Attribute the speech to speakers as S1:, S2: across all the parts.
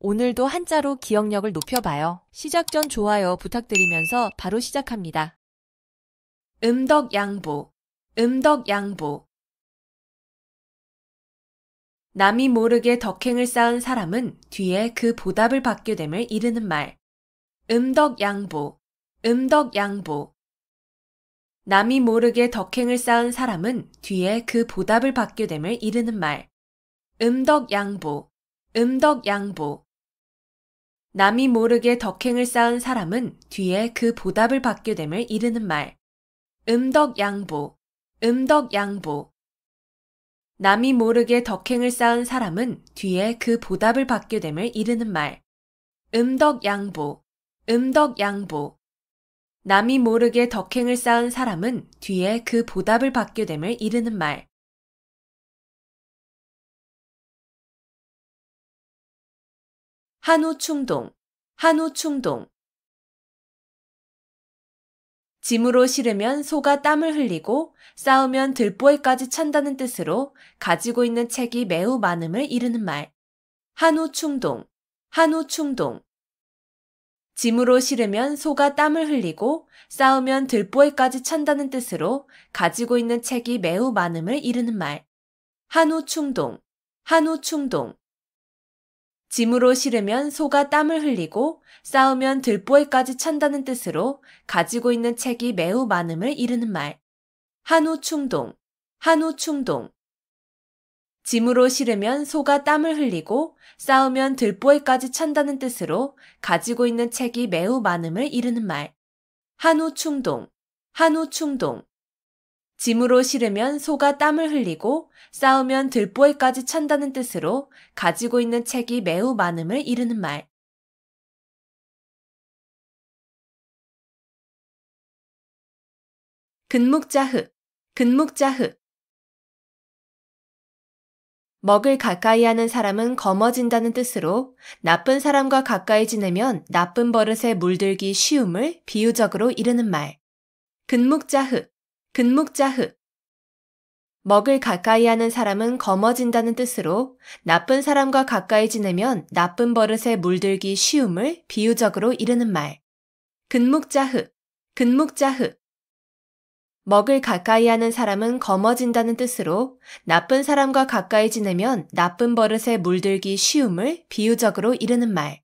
S1: 오늘도 한자로 기억력을 높여봐요. 시작 전 좋아요 부탁드리면서 바로 시작합니다. 음덕양보, 음덕양보. 남이 모르게 덕행을 쌓은 사람은 뒤에 그 보답을 받게 됨을 이르는 말. 음덕양보, 음덕양보. 남이 모르게 덕행을 쌓은 사람은 뒤에 그 보답을 받게 됨을 이르는 말. 음덕양보, 음덕양보. 남이 모르게 덕행을 쌓은 사람은 뒤에 그 보답을 받게 됨을 이르는 말. 음덕양보, 음덕양보. 남이 모르게 덕행을 쌓은 사람은 뒤에 그 보답을 받게 됨을 이르는 말. 음덕양보, 음덕양보. 남이 모르게 덕행을 쌓은 사람은 뒤에 그 보답을 받게 됨을 이르는 말. 한우충동, 한우충동. 짐으로 실으면 소가 땀을 흘리고 싸우면 들보에까지 찬다는 뜻으로 가지고 있는 책이 매우 많음을 이르는 말. 한우충동, 한우충동. 짐으로 실으면 소가 땀을 흘리고 싸우면 들보에까지 찬다는 뜻으로 가지고 있는 책이 매우 많음을 이르는 말. 한우충동, 한우충동. 짐으로 실으면 소가 땀을 흘리고 싸우면 들보에까지 찬다는 뜻으로 가지고 있는 책이 매우 많음을 이르는 말. 한우충동, 한우충동. 짐으로 실으면 소가 땀을 흘리고 싸우면 들보에까지 찬다는 뜻으로 가지고 있는 책이 매우 많음을 이르는 말. 한우충동, 한우충동. 짐으로 실으면 소가 땀을 흘리고 싸우면 들보에까지 찬다는 뜻으로 가지고 있는 책이 매우 많음을 이르는 말. 근묵자흑, 근묵자흑. 먹을 가까이 하는 사람은 검어진다는 뜻으로 나쁜 사람과 가까이 지내면 나쁜 버릇에 물들기 쉬움을 비유적으로 이르는 말. 근묵자흑, 근묵자흑. 먹을 가까이 하는 사람은 검어진다는 뜻으로 나쁜 사람과 가까이 지내면 나쁜 버릇에 물들기 쉬움을 비유적으로 이르는 말. 근묵자흑, 근묵자흑. 먹을 가까이 하는 사람은 검어진다는 뜻으로 나쁜 사람과 가까이 지내면 나쁜 버릇에 물들기 쉬움을 비유적으로 이르는 말.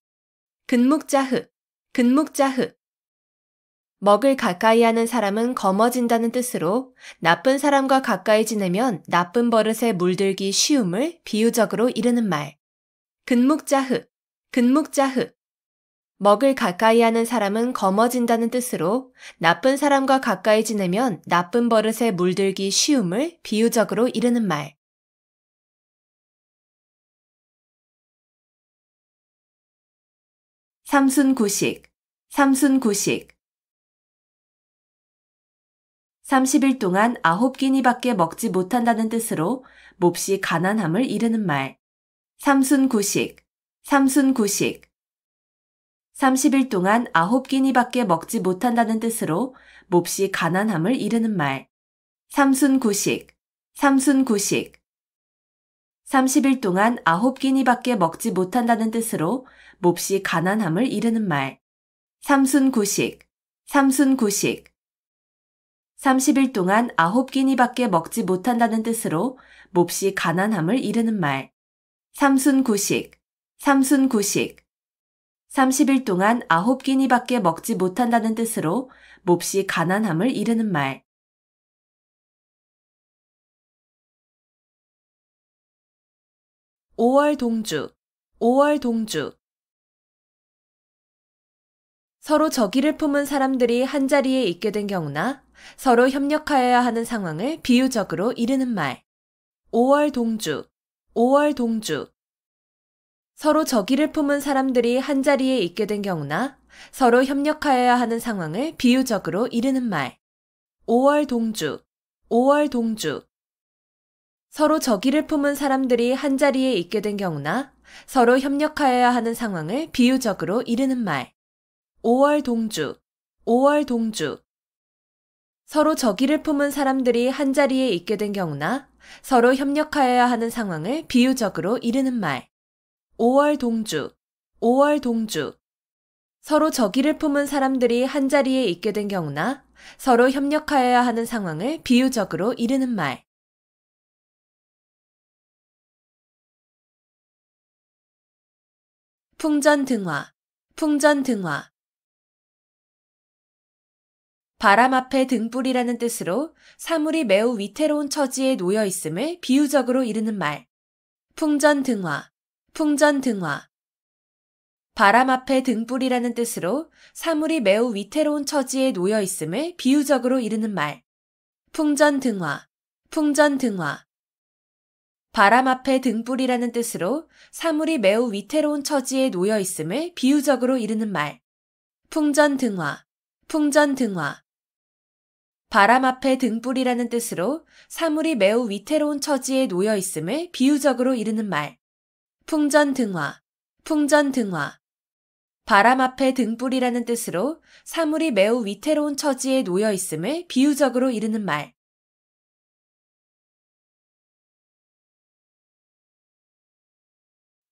S1: 근묵자흑, 근묵자흑. 먹을 가까이 하는 사람은 검어진다는 뜻으로 나쁜 사람과 가까이 지내면 나쁜 버릇에 물들기 쉬움을 비유적으로 이르는 말. 근묵자흑, 근묵자흑. 먹을 가까이 하는 사람은 검어진다는 뜻으로 나쁜 사람과 가까이 지내면 나쁜 버릇에 물들기 쉬움을 비유적으로 이르는 말. 삼순구식, 삼순구식. 30일 동안 9끼니밖에 먹지 못한다는 뜻으로 몹시 가난함을 이르는 말. 삼순구식, 삼순구식. 30일 동안 9끼니밖에 먹지 못한다는 뜻으로 몹시 가난함을 이르는 말. 삼순구식, 삼순구식. 30일 동안 9끼니밖에 먹지 못한다는 뜻으로 몹시 가난함을 이르는 말. 삼순구식, 삼순구식. 30일 동안 9끼니밖에 먹지 못한다는 뜻으로 몹시 가난함을 이르는 말. 삼순구식, 삼순구식. 30일 동안 9끼니밖에 먹지 못한다는 뜻으로 몹시 가난함을 이르는 말. 오월동주, 오월동주. 서로 적의를 품은 사람들이 한자리에 있게 된 경우나 서로 협력하여야 하는 상황을 비유적으로 이르는 말. 오월동주, 오월동주. 서로 적의를 품은 사람들이 한자리에 있게 된 경우나 서로 협력하여야 하는 상황을 비유적으로 이르는 말. 오월동주, 오월동주. 서로 적의를 품은 사람들이 한자리에 있게 된 경우나 서로 협력하여야 하는 상황을 비유적으로 이르는 말. 오월동주, 오월동주. 서로 적의를 품은 사람들이 한자리에 있게 된 경우나 서로 협력하여야 하는 상황을 비유적으로 이르는 말. 오월동주, 5월 동주. 서로 적의를 품은 사람들이 한자리에 있게 된 경우나 서로 협력하여야 하는 상황을 비유적으로 이르는 말. 풍전등화, 풍전등화. 바람 앞에 등불이라는 뜻으로 사물이 매우 위태로운 처지에 놓여 있음을 비유적으로 이르는 말. 풍전등화, 풍전등화. 바람 앞에 등불이라는 뜻으로 사물이 매우 위태로운 처지에 놓여 있음을 비유적으로 이르는 말. 풍전등화, 풍전등화. 바람 앞에 등불이라는 뜻으로 사물이 매우 위태로운 처지에 놓여 있음을 비유적으로 이르는 말. 풍전등화, 풍전등화. 바람 앞에 등불이라는 뜻으로 사물이 매우 위태로운 처지에 놓여 있음을 비유적으로 이르는 말. 풍전등화, 풍전등화. 바람 앞에 등불이라는 뜻으로 사물이 매우 위태로운 처지에 놓여 있음을 비유적으로 이르는 말.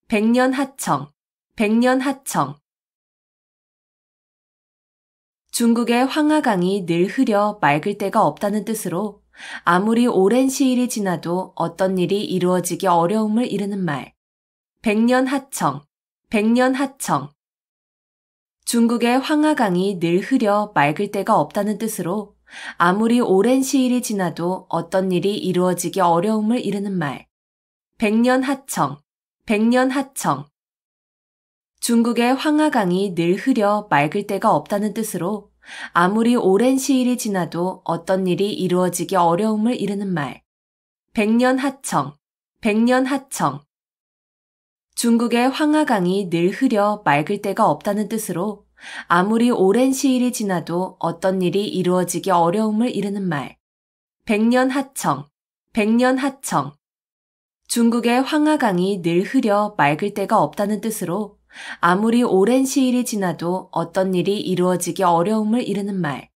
S1: 백년하청, 백년하청. 중국의 황하강이 늘 흐려 맑을 때가 없다는 뜻으로 아무리 오랜 시일이 지나도 어떤 일이 이루어지기 어려움을 이르는 말. 백년하청, 백년하청. 중국의 황하강이 늘 흐려 맑을 때가 없다는 뜻으로 아무리 오랜 시일이 지나도 어떤 일이 이루어지기 어려움을 이르는 말. 백년하청, 백년하청. 중국의 황하강이 늘 흐려 맑을 때가 없다는 뜻으로 아무리 오랜 시일이 지나도 어떤 일이 이루어지기 어려움을 이르는 말. 백년하청, 백년하청. 중국의 황하강이 늘 흐려 맑을 때가 없다는 뜻으로 아무리 오랜 시일이 지나도 어떤 일이 이루어지기 어려움을 이르는 말. 백년하청, 백년하청. 중국의 황하강이 늘 흐려 맑을 때가 없다는 뜻으로 아무리 오랜 시일이 지나도 어떤 일이 이루어지기 어려움을 이르는 말.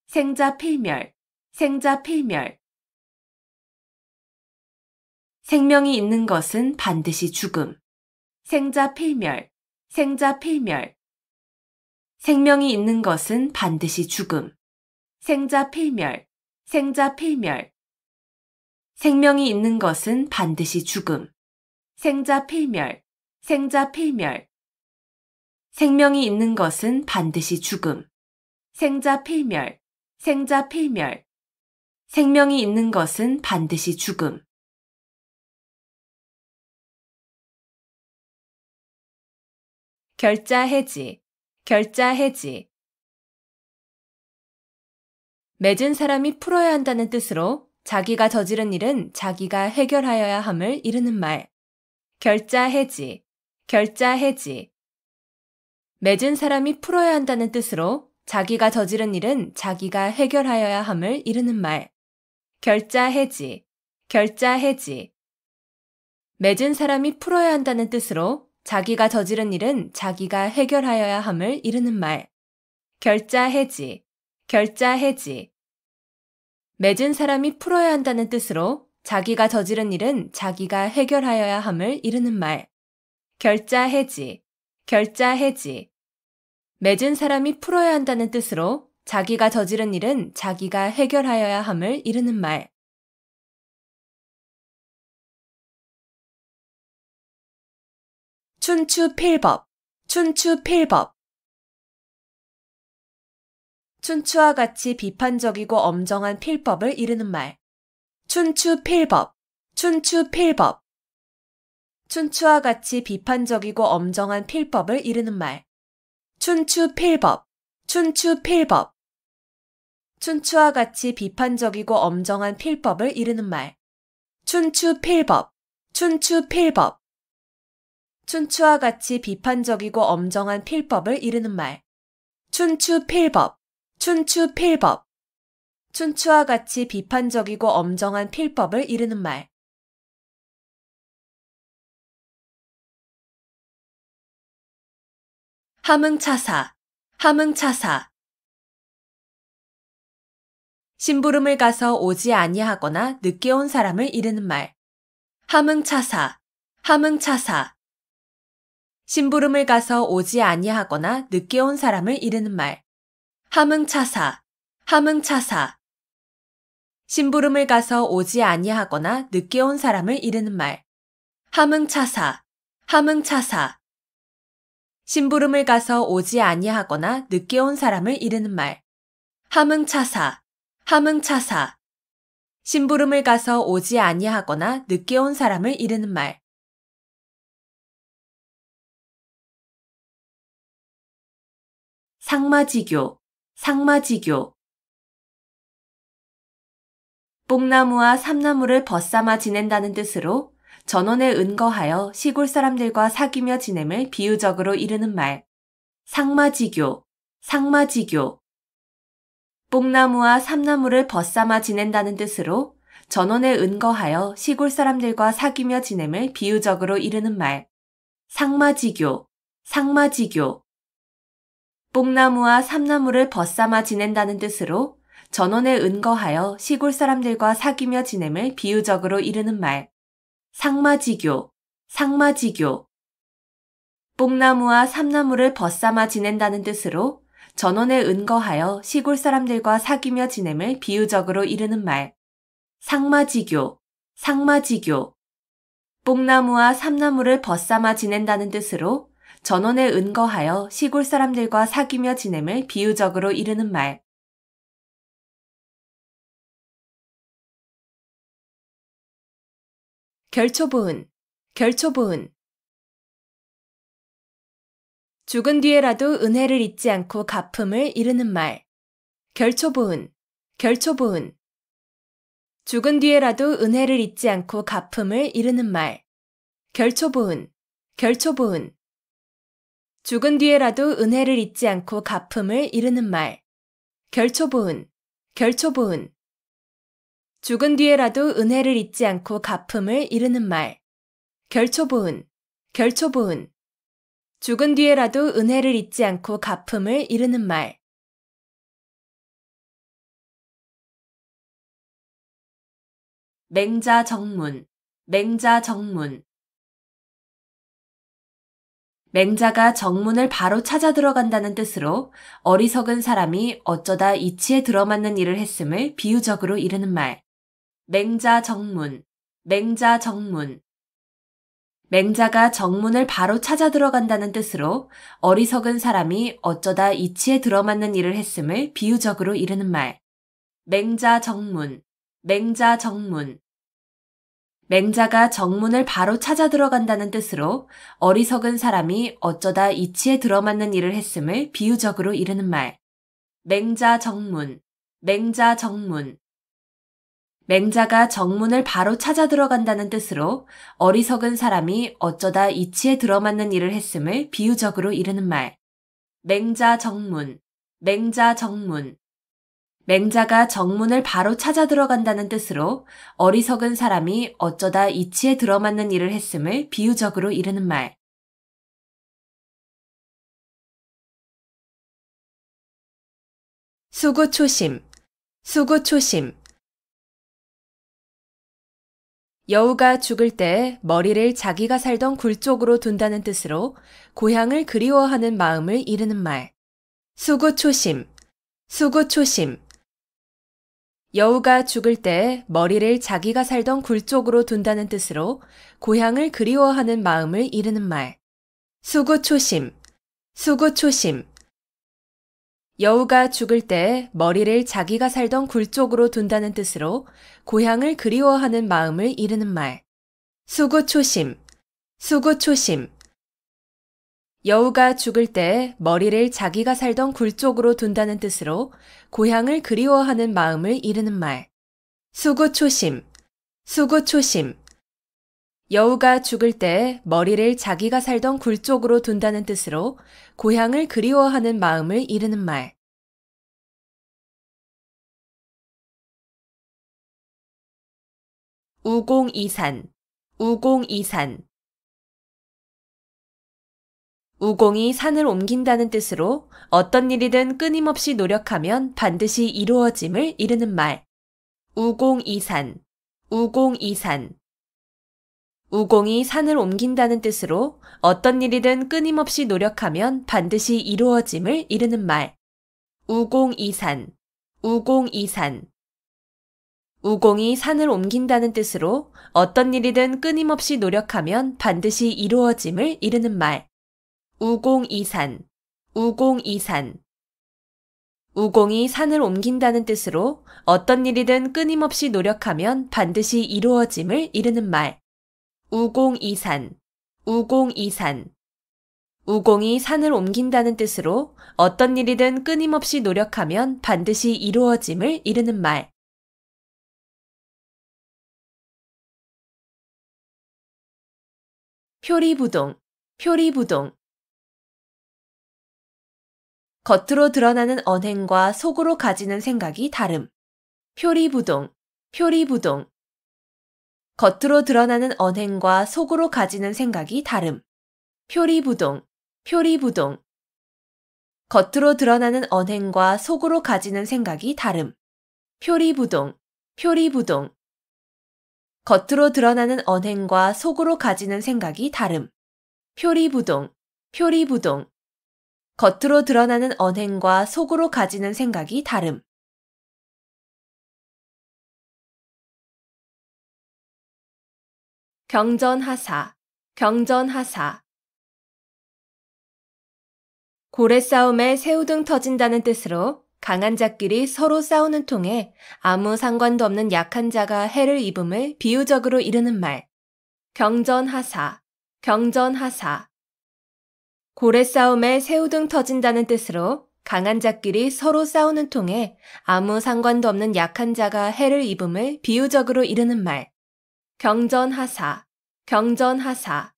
S1: 생자필멸, 생자필멸. 생명이 있는 것은 반드시 죽음. 생자필멸, 생자필멸. 생명이 있는 것은 반드시 죽음. 생자필멸, 생자필멸. 생명이 있는 것은 반드시 죽음. 생자필멸, 생자필멸. 생명이 있는 것은 반드시 죽음. 생자필멸, 생자필멸. 생명이 있는 것은 반드시 죽음. 결자해지, 결자해지. 맺은 사람이 풀어야 한다는 뜻으로 자기가 저지른 일은 자기가 해결하여야 함을 이르는 말. 결자해지, 결자해지. 맺은 사람이 풀어야 한다는 뜻으로 자기가 저지른 일은 자기가 해결하여야 함을 이르는 말. 결자해지, 결자해지. 맺은 사람이 풀어야 한다는 뜻으로 자기가 저지른 일은 자기가 해결하여야 함을 이르는 말. 결자해지, 결자해지. 맺은 사람이 풀어야 한다는 뜻으로 자기가 저지른 일은 자기가 해결하여야 함을 이르는 말. 결자해지, 결자해지. 맺은 사람이 풀어야 한다는 뜻으로 자기가 저지른 일은 자기가 해결하여야 함을 이르는 말. 춘추필법, 춘추필법. 춘추와 같이 비판적이고 엄정한 필법을 이르는 말. 춘추필법, 춘추필법. 춘추와 같이 비판적이고 엄정한 필법을 이르는 말. 춘추필법, 춘추필법. 춘추와 같이 비판적이고 엄정한 필법을 이르는 말. 춘추필법, 춘추필법. 춘추와 같이 비판적이고 엄정한 필법을 이르는 말. 춘추필법, 춘추필법. 춘추와 같이 비판적이고 엄정한 필법을 이르는 말. 함흥차사, 함흥차사. 심부름을 가서 오지 아니하거나 늦게 온 사람을 이르는 말. 함흥차사, 함흥차사. 심부름을 가서 오지 아니하거나 늦게 온 사람을 이르는 말. 함흥차사, 함흥차사. 심부름을 가서 오지 아니하거나 늦게 온 사람을 이르는 말. 함흥차사, 함흥차사. 심부름을 가서 오지 아니하거나 늦게 온 사람을 이르는 말. 함흥차사, 함흥차사. 심부름을 가서 오지 아니하거나 늦게 온 사람을 이르는 말. 상마지교, 상마지교. 뽕나무와 삼나무를 벗삼아 지낸다는 뜻으로 전원에 은거하여 시골 사람들과 사귀며 지냄을 비유적으로 이르는 말. 상마지교, 상마지교. 뽕나무와 삼나무를 벗삼아 지낸다는 뜻으로 전원에 은거하여 시골 사람들과 사귀며 지냄을 비유적으로 이르는 말. 상마지교, 상마지교. 뽕나무와 삼나무를 벗삼아 지낸다는 뜻으로 전원에 은거하여 시골 사람들과 사귀며 지냄을 비유적으로 이르는 말. 상마지교, 상마지교. 뽕나무와 삼나무를 벗삼아 지낸다는 뜻으로 전원에 은거하여 시골 사람들과 사귀며 지냄을 비유적으로 이르는 말. 상마지교, 상마지교. 뽕나무와 삼나무를 벗삼아 지낸다는 뜻으로 전원에 은거하여 시골 사람들과 사귀며 지냄을 비유적으로 이르는 말. 결초부은, 결초부은. 죽은 뒤에라도 은혜를 잊지 않고 갚음을 이르는 말. 결초부은, 결초부은. 죽은 뒤에라도 은혜를 잊지 않고 갚음을 이르는 말. 결초부은, 결초부은. 죽은 뒤에라도 은혜를 잊지 않고 갚음을 이르는 말. 결초부은, 결초부은. 죽은 뒤에라도 은혜를 잊지 않고 갚음을 이르는 말. 결초부은, 결초부은. 죽은 뒤에라도 은혜를 잊지 않고 갚음을 이르는 말. 맹자정문, 맹자정문. 맹자가 정문을 바로 찾아 들어간다는 뜻으로 어리석은 사람이 어쩌다 이치에 들어맞는 일을 했음을 비유적으로 이르는 말. 맹자정문, 맹자정문. 맹자가 정문을 바로 찾아 들어간다는 뜻으로 어리석은 사람이 어쩌다 이치에 들어맞는 일을 했음을 비유적으로 이르는 말. 맹자정문, 맹자정문. 맹자가 정문을 바로 찾아 들어간다는 뜻으로 어리석은 사람이 어쩌다 이치에 들어맞는 일을 했음을 비유적으로 이르는 말. 맹자정문, 맹자정문. 맹자가 정문을 바로 찾아 들어간다는 뜻으로 어리석은 사람이 어쩌다 이치에 들어맞는 일을 했음을 비유적으로 이르는 말. 맹자정문, 맹자정문. 맹자가 정문을 바로 찾아 들어간다는 뜻으로 어리석은 사람이 어쩌다 이치에 들어맞는 일을 했음을 비유적으로 이르는 말. 수구초심, 수구초심. 여우가 죽을 때 머리를 자기가 살던 굴 쪽으로 둔다는 뜻으로 고향을 그리워하는 마음을 이르는 말. 수구초심, 수구초심. 여우가 죽을 때 머리를 자기가 살던 굴 쪽으로 둔다는 뜻으로 고향을 그리워하는 마음을 이르는 말. 수구초심, 수구초심. 여우가 죽을 때 머리를 자기가 살던 굴 쪽으로 둔다는 뜻으로 고향을 그리워하는 마음을 이르는 말. 수구초심, 수구초심. 여우가 죽을 때 머리를 자기가 살던 굴 쪽으로 둔다는 뜻으로 고향을 그리워하는 마음을 이르는 말. 수구초심, 수구초심. 여우가 죽을 때 머리를 자기가 살던 굴 쪽으로 둔다는 뜻으로 고향을 그리워하는 마음을 이르는 말. 우공이산, 우공이산. 우공이 산을 옮긴다는 뜻으로 어떤 일이든 끊임없이 노력하면 반드시 이루어짐을 이르는 말. 우공이산, 우공이산. 우공이 산을 옮긴다는 뜻으로 어떤 일이든 끊임없이 노력하면 반드시 이루어짐을 이르는 말. 우공이산, 우공이산. 우공이 산을 옮긴다는 뜻으로 어떤 일이든 끊임없이 노력하면 반드시 이루어짐을 이르는 말. 우공이산, 우공이산. 우공이 산을 옮긴다는 뜻으로 어떤 일이든 끊임없이 노력하면 반드시 이루어짐을 이르는 말. 우공이산, 우공이산. 우공이 산을 옮긴다는 뜻으로 어떤 일이든 끊임없이 노력하면 반드시 이루어짐을 이르는 말. 표리부동, 표리부동. 겉으로 드러나는 언행과 속으로 가지는 생각이 다름. 표리부동, 표리부동. 겉으로 드러나는 언행과 속으로 가지는 생각이 다름. 표리부동, 표리부동. 겉으로 드러나는 언행과 속으로 가지는 생각이 다름. 표리부동, 표리부동. 겉으로 드러나는 언행과 속으로 가지는 생각이 다름. 표리부동, 표리부동. 겉으로 드러나는 언행과 속으로 가지는 생각이 다름. 경전하사, 경전하사. 고래 싸움에 새우등 터진다는 뜻으로 강한 자끼리 서로 싸우는 통에 아무 상관도 없는 약한 자가 해를 입음을 비유적으로 이르는 말. 경전하사, 경전하사. 고래 싸움에 새우등 터진다는 뜻으로 강한 자끼리 서로 싸우는 통에 아무 상관도 없는 약한 자가 해를 입음을 비유적으로 이르는 말. 경전하사, 경전하사.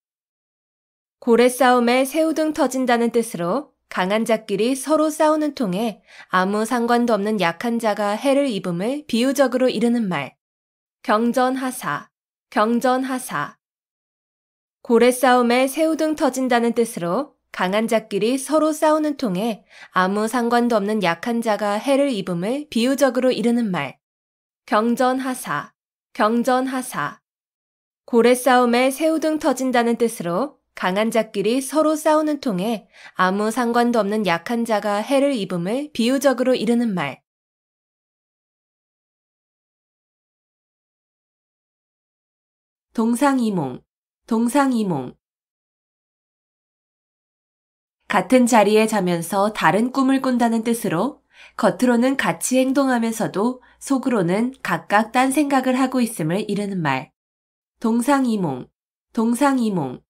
S1: 고래 싸움에 새우등 터진다는 뜻으로 강한 자끼리 서로 싸우는 통에 아무 상관도 없는 약한 자가 해를 입음을 비유적으로 이르는 말. 경전하사, 경전하사. 고래 싸움에 새우등 터진다는 뜻으로 강한 자끼리 서로 싸우는 통에 아무 상관도 없는 약한 자가 해를 입음을 비유적으로 이르는 말. 경전하사, 경전하사. 고래 싸움에 새우등 터진다는 뜻으로 강한 자끼리 서로 싸우는 통에 아무 상관도 없는 약한 자가 해를 입음을 비유적으로 이르는 말. 동상이몽, 동상이몽. 같은 자리에 자면서 다른 꿈을 꾼다는 뜻으로 겉으로는 같이 행동하면서도 속으로는 각각 딴 생각을 하고 있음을 이르는 말. 동상이몽, 동상이몽.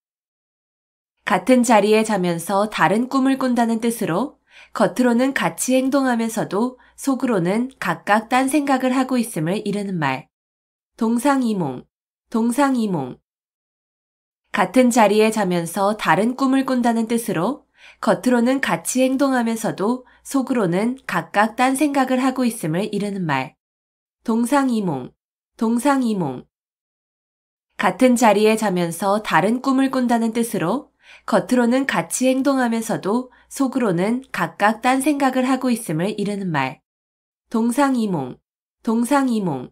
S1: 같은 자리에 자면서 다른 꿈을 꾼다는 뜻으로 겉으로는 같이 행동하면서도 속으로는 각각 딴 생각을 하고 있음을 이르는 말. 동상이몽, 동상이몽. 같은 자리에 자면서 다른 꿈을 꾼다는 뜻으로 겉으로는 같이 행동하면서도 속으로는 각각 딴 생각을 하고 있음을 이르는 말. 동상이몽, 동상이몽. 같은 자리에 자면서 다른 꿈을 꾼다는 뜻으로 겉으로는 같이 행동하면서도 속으로는 각각 딴 생각을 하고 있음을 이르는 말. 동상이몽, 동상이몽.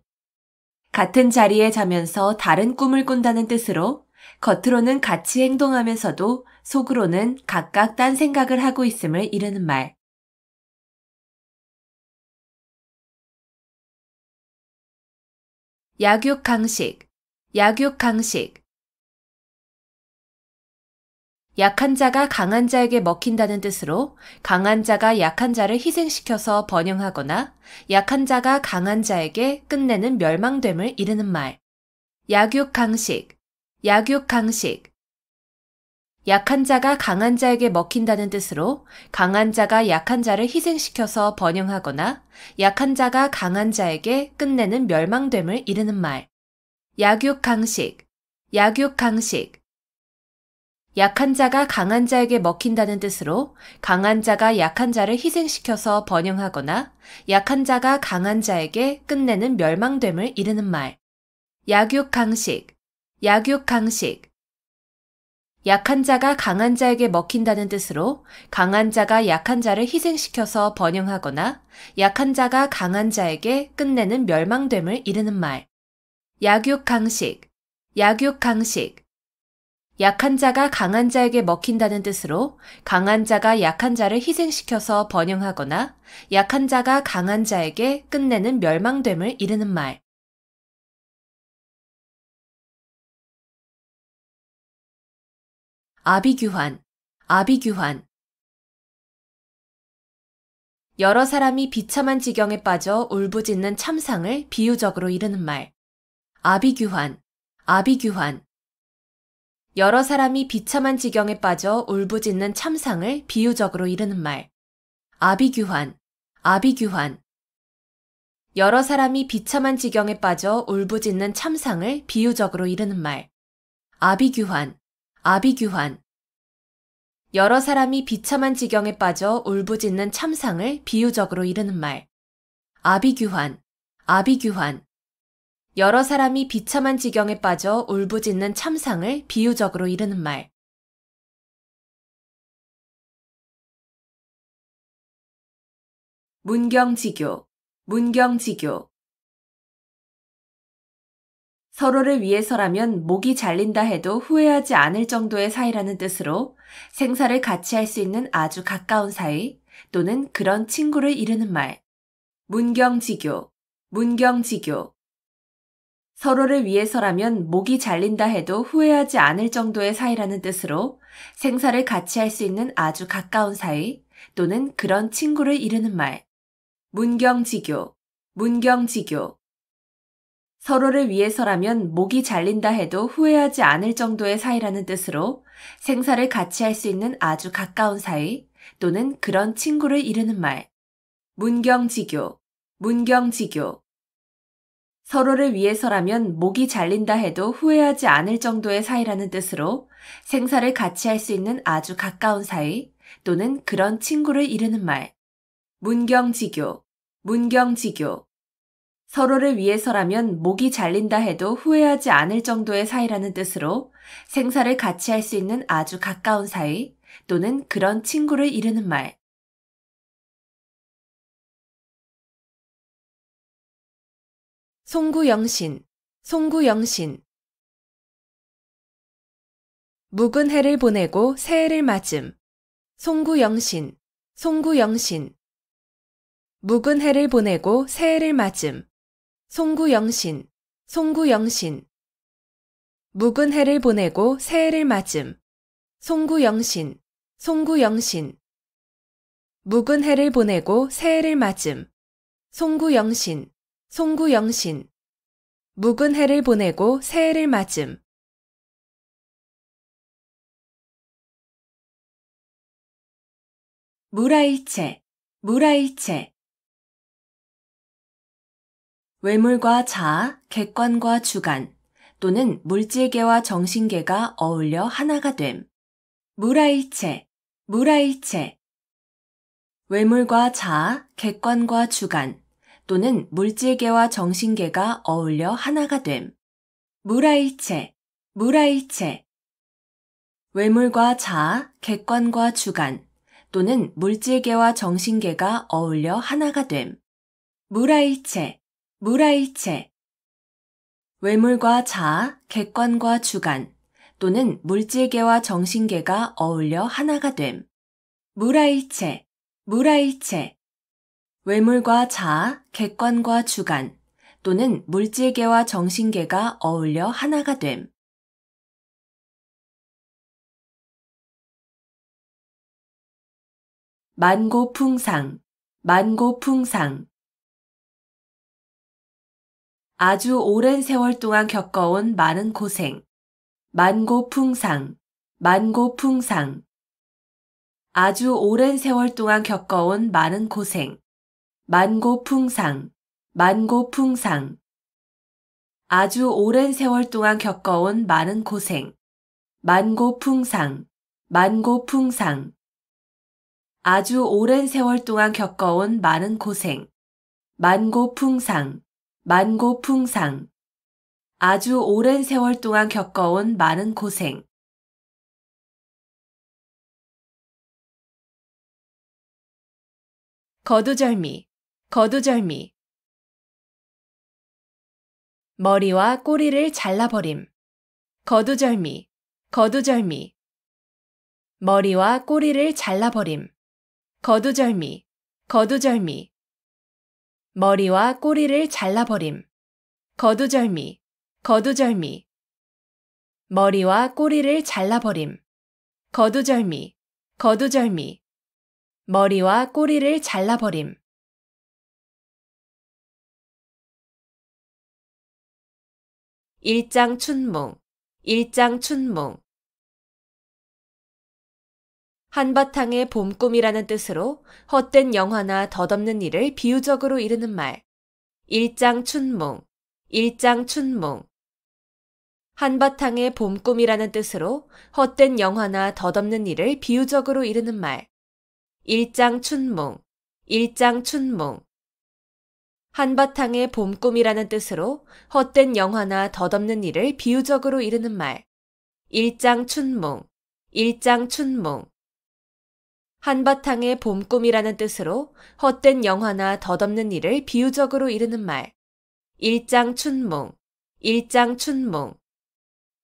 S1: 같은 자리에 자면서 다른 꿈을 꾼다는 뜻으로 겉으로는 같이 행동하면서도 속으로는 각각 딴 생각을 하고 있음을 이르는 말. 약육강식, 약육강식. 약한 자가 강한 자에게 먹힌다는 뜻으로 강한 자가 약한 자를 희생시켜서 번영하거나 약한 자가 강한 자에게 끝내는 멸망됨을 이르는 말. 약육강식, 약육강식. 약한 자가 강한 자에게 먹힌다는 뜻으로 강한 자가 약한 자를 희생시켜서 번영하거나 약한 자가 강한 자에게 끝내는 멸망됨을 이르는 말. 약육강식, 약육강식. 약한 자가 강한 자에게 먹힌다는 뜻으로 강한 자가 약한 자를 희생시켜서 번영하거나 약한 자가 강한 자에게 끝내는 멸망됨을 이르는 말. 약육강식, 약육강식. 약한 자가 강한 자에게 먹힌다는 뜻으로 강한 자가 약한 자를 희생시켜서 번영하거나 약한 자가 강한 자에게 끝내는 멸망됨을 이르는 말. 약육강식, 약육강식. 약한 자가 강한 자에게 먹힌다는 뜻으로 강한 자가 약한 자를 희생시켜서 번영하거나 약한 자가 강한 자에게 끝내는 멸망됨을 이르는 말. 아비규환, 아비규환. 여러 사람이 비참한 지경에 빠져 울부짖는 참상을 비유적으로 이르는 말. 아비규환, 아비규환. 여러 사람이 비참한 지경에 빠져 울부짖는 참상을 비유적으로 이르는 말. 아비규환, 아비규환. 여러 사람이 비참한 지경에 빠져 울부짖는 참상을 비유적으로 이르는 말. 아비규환, 아비규환. 여러 사람이 비참한 지경에 빠져 울부짖는 참상을 비유적으로 이르는 말. 아비규환, 아비규환. 여러 사람이 비참한 지경에 빠져 울부짖는 참상을 비유적으로 이르는 말. 문경지교, 문경지교. 서로를 위해서라면 목이 잘린다 해도 후회하지 않을 정도의 사이라는 뜻으로 생사를 같이 할 수 있는 아주 가까운 사이 또는 그런 친구를 이르는 말. 문경지교, 문경지교. 서로를 위해서라면 목이 잘린다 해도 후회하지 않을 정도의 사이라는 뜻으로 생사를 같이 할 수 있는 아주 가까운 사이 또는 그런 친구를 이르는 말. 문경지교, 문경지교. 서로를 위해서라면 목이 잘린다 해도 후회하지 않을 정도의 사이라는 뜻으로 생사를 같이 할 수 있는 아주 가까운 사이 또는 그런 친구를 이르는 말. 문경지교, 문경지교. 서로를 위해서라면 목이 잘린다 해도 후회하지 않을 정도의 사이라는 뜻으로 생사를 같이 할 수 있는 아주 가까운 사이 또는 그런 친구를 이르는 말. 문경지교, 문경지교. 서로를 위해서라면 목이 잘린다 해도 후회하지 않을 정도의 사이라는 뜻으로 생사를 같이 할 수 있는 아주 가까운 사이 또는 그런 친구를 이르는 말. 송구영신, 송구영신. 묵은 해를 보내고 새해를 맞음. 송구영신, 송구영신. 묵은 해를 보내고 새해를 맞음. 송구영신, 송구영신. 묵은 해를 보내고 새해를 맞음. 송구영신, 송구영신. 묵은 해를 보내고 새해를 맞음. 송구영신, 송구영신. 묵은 해를 보내고 새해를 맞음. 무라일체, 무라일체. 외물과 자아, 객관과 주관 또는 물질계와 정신계가 어울려 하나가 됨. 무라일체, 무라일체. 외물과 자아, 객관과 주관 또는 물질계와 정신계가 어울려 하나가 됨. 무라일체, 무라일체. 외물과 자아, 객관과 주관 또는 물질계와 정신계가 어울려 하나가 됨. 무라일체, 무라일체. 외물과 자아, 객관과 주관 또는 물질계와 정신계가 어울려 하나가 됨. 무라일체, 무라일체. 외물과 자아, 객관과 주관 또는 물질계와 정신계가 어울려 하나가 됨. 만고풍상, 만고풍상. 아주 오랜 세월 동안 겪어온 많은 고생. 만고풍상, 만고풍상. 아주 오랜 세월 동안 겪어온 많은 고생. 만고풍상, 만고풍상. 아주 오랜 세월 동안 겪어온 많은 고생. 만고풍상, 만고풍상. 아주 오랜 세월 동안 겪어온 많은 고생. 만고풍상, 만고풍상. 아주 오랜 세월 동안 겪어온 많은 고생. 거두절미, 거두절미. 머리와 꼬리를 잘라버림. 거두절미, 거두절미. 머리와 꼬리를 잘라버림. 거두절미, 거두절미. 머리와 꼬리를 잘라버림. 거두절미, 거두절미. 머리와 꼬리를 잘라버림. 거두절미, 거두절미. 머리와 꼬리를 잘라버림. 일장춘몽, 일장춘몽. 한바탕의 봄꿈이라는 뜻으로 헛된 영화나 덧없는 일을 비유적으로 이르는 말. 일장춘몽, 일장춘몽. 한바탕의 봄꿈이라는 뜻으로 헛된 영화나 덧없는 일을 비유적으로 이르는 말. 일장춘몽, 일장춘몽. 한바탕의 봄꿈이라는 뜻으로 헛된 영화나 덧없는 일을 비유적으로 이르는 말. 일장춘몽, 일장춘몽. 한바탕의 봄꿈이라는 뜻으로 헛된 영화나 덧없는 일을 비유적으로 이르는 말. 일장춘몽, 일장춘몽.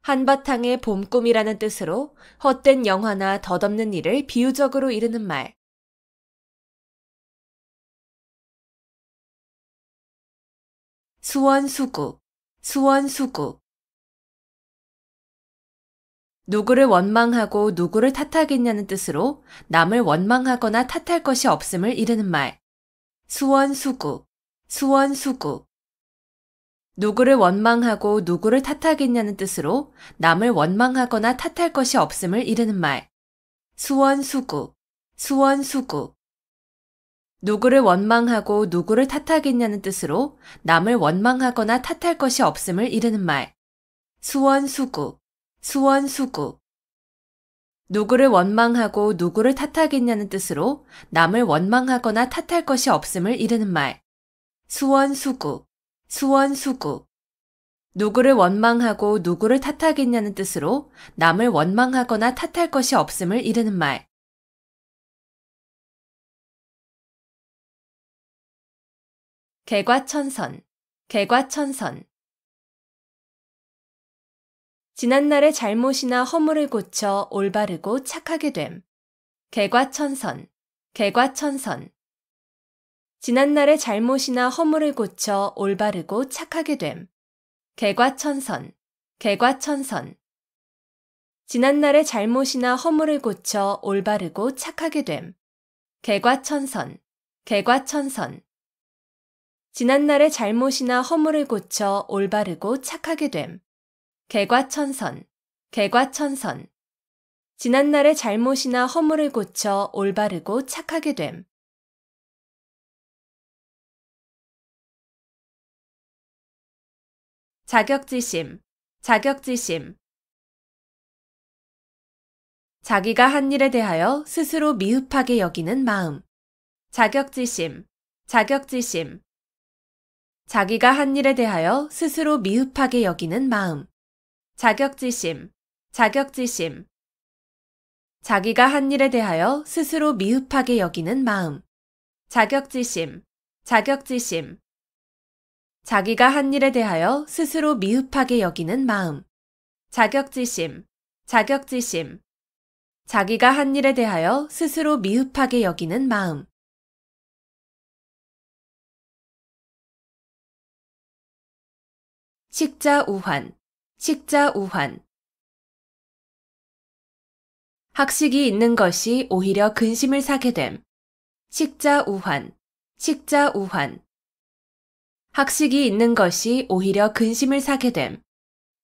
S1: 한바탕의 봄꿈이라는 뜻으로 헛된 영화나 덧없는 일을 비유적으로 이르는 말. 수원수구, 수원수구. 누구를 원망하고 누구를 탓하겠냐는 뜻으로 남을 원망하거나 탓할 것이 없음을 이르는 말. 수원수구, 수원수구. 누구를 원망하고 누구를 탓하겠냐는 뜻으로 남을 원망하거나 탓할 것이 없음을 이르는 말. 수원수구, 수원수구. 누구를 원망하고 누구를 탓하겠냐는 뜻으로 남을 원망하거나 탓할 것이 없음을 이르는 말. 수원수구, 수원수구. 누구를 원망하고 누구를 탓하겠냐는 뜻으로 남을 원망하거나 탓할 것이 없음을 이르는 말. 수원수구, 수원수구. 누구를 원망하고 누구를 탓하겠냐는 뜻으로 남을 원망하거나 탓할 것이 없음을 이르는 말. 개과천선, 개과천선. 지난날의 잘못이나 허물을 고쳐 올바르고 착하게 됨. 개과천선, 개과천선. 지난날의 잘못이나 허물을 고쳐 올바르고 착하게 됨. 개과천선, 개과천선. 지난날의 잘못이나 허물을 고쳐 올바르고 착하게 됨. 개과천선, 개과천선. 지난날의 잘못이나 허물을 고쳐 올바르고 착하게 됨. 개과천선, 개과천선. 지난날의 잘못이나 허물을 고쳐 올바르고 착하게 됨. 자격지심, 자격지심. 자기가 한 일에 대하여 스스로 미흡하게 여기는 마음. 자격지심, 자격지심. 자기가 한 일에 대하여 스스로 미흡하게 여기는 마음. 자격지심, 자격지심. 자기가 한 일에 대하여 스스로 미흡하게 여기는 마음. 자격지심, 자격지심. 자기가 한 일에 대하여 스스로 미흡하게 여기는 마음. 자격지심, 자격지심. 자기가 한 일에 대하여 스스로 미흡하게 여기는 마음. 식자우환, 식자우환. 학식이 있는 것이 오히려 근심을 사게 됨. 식자우환, 식자우환. 학식이 있는 것이 오히려 근심을 사게 됨.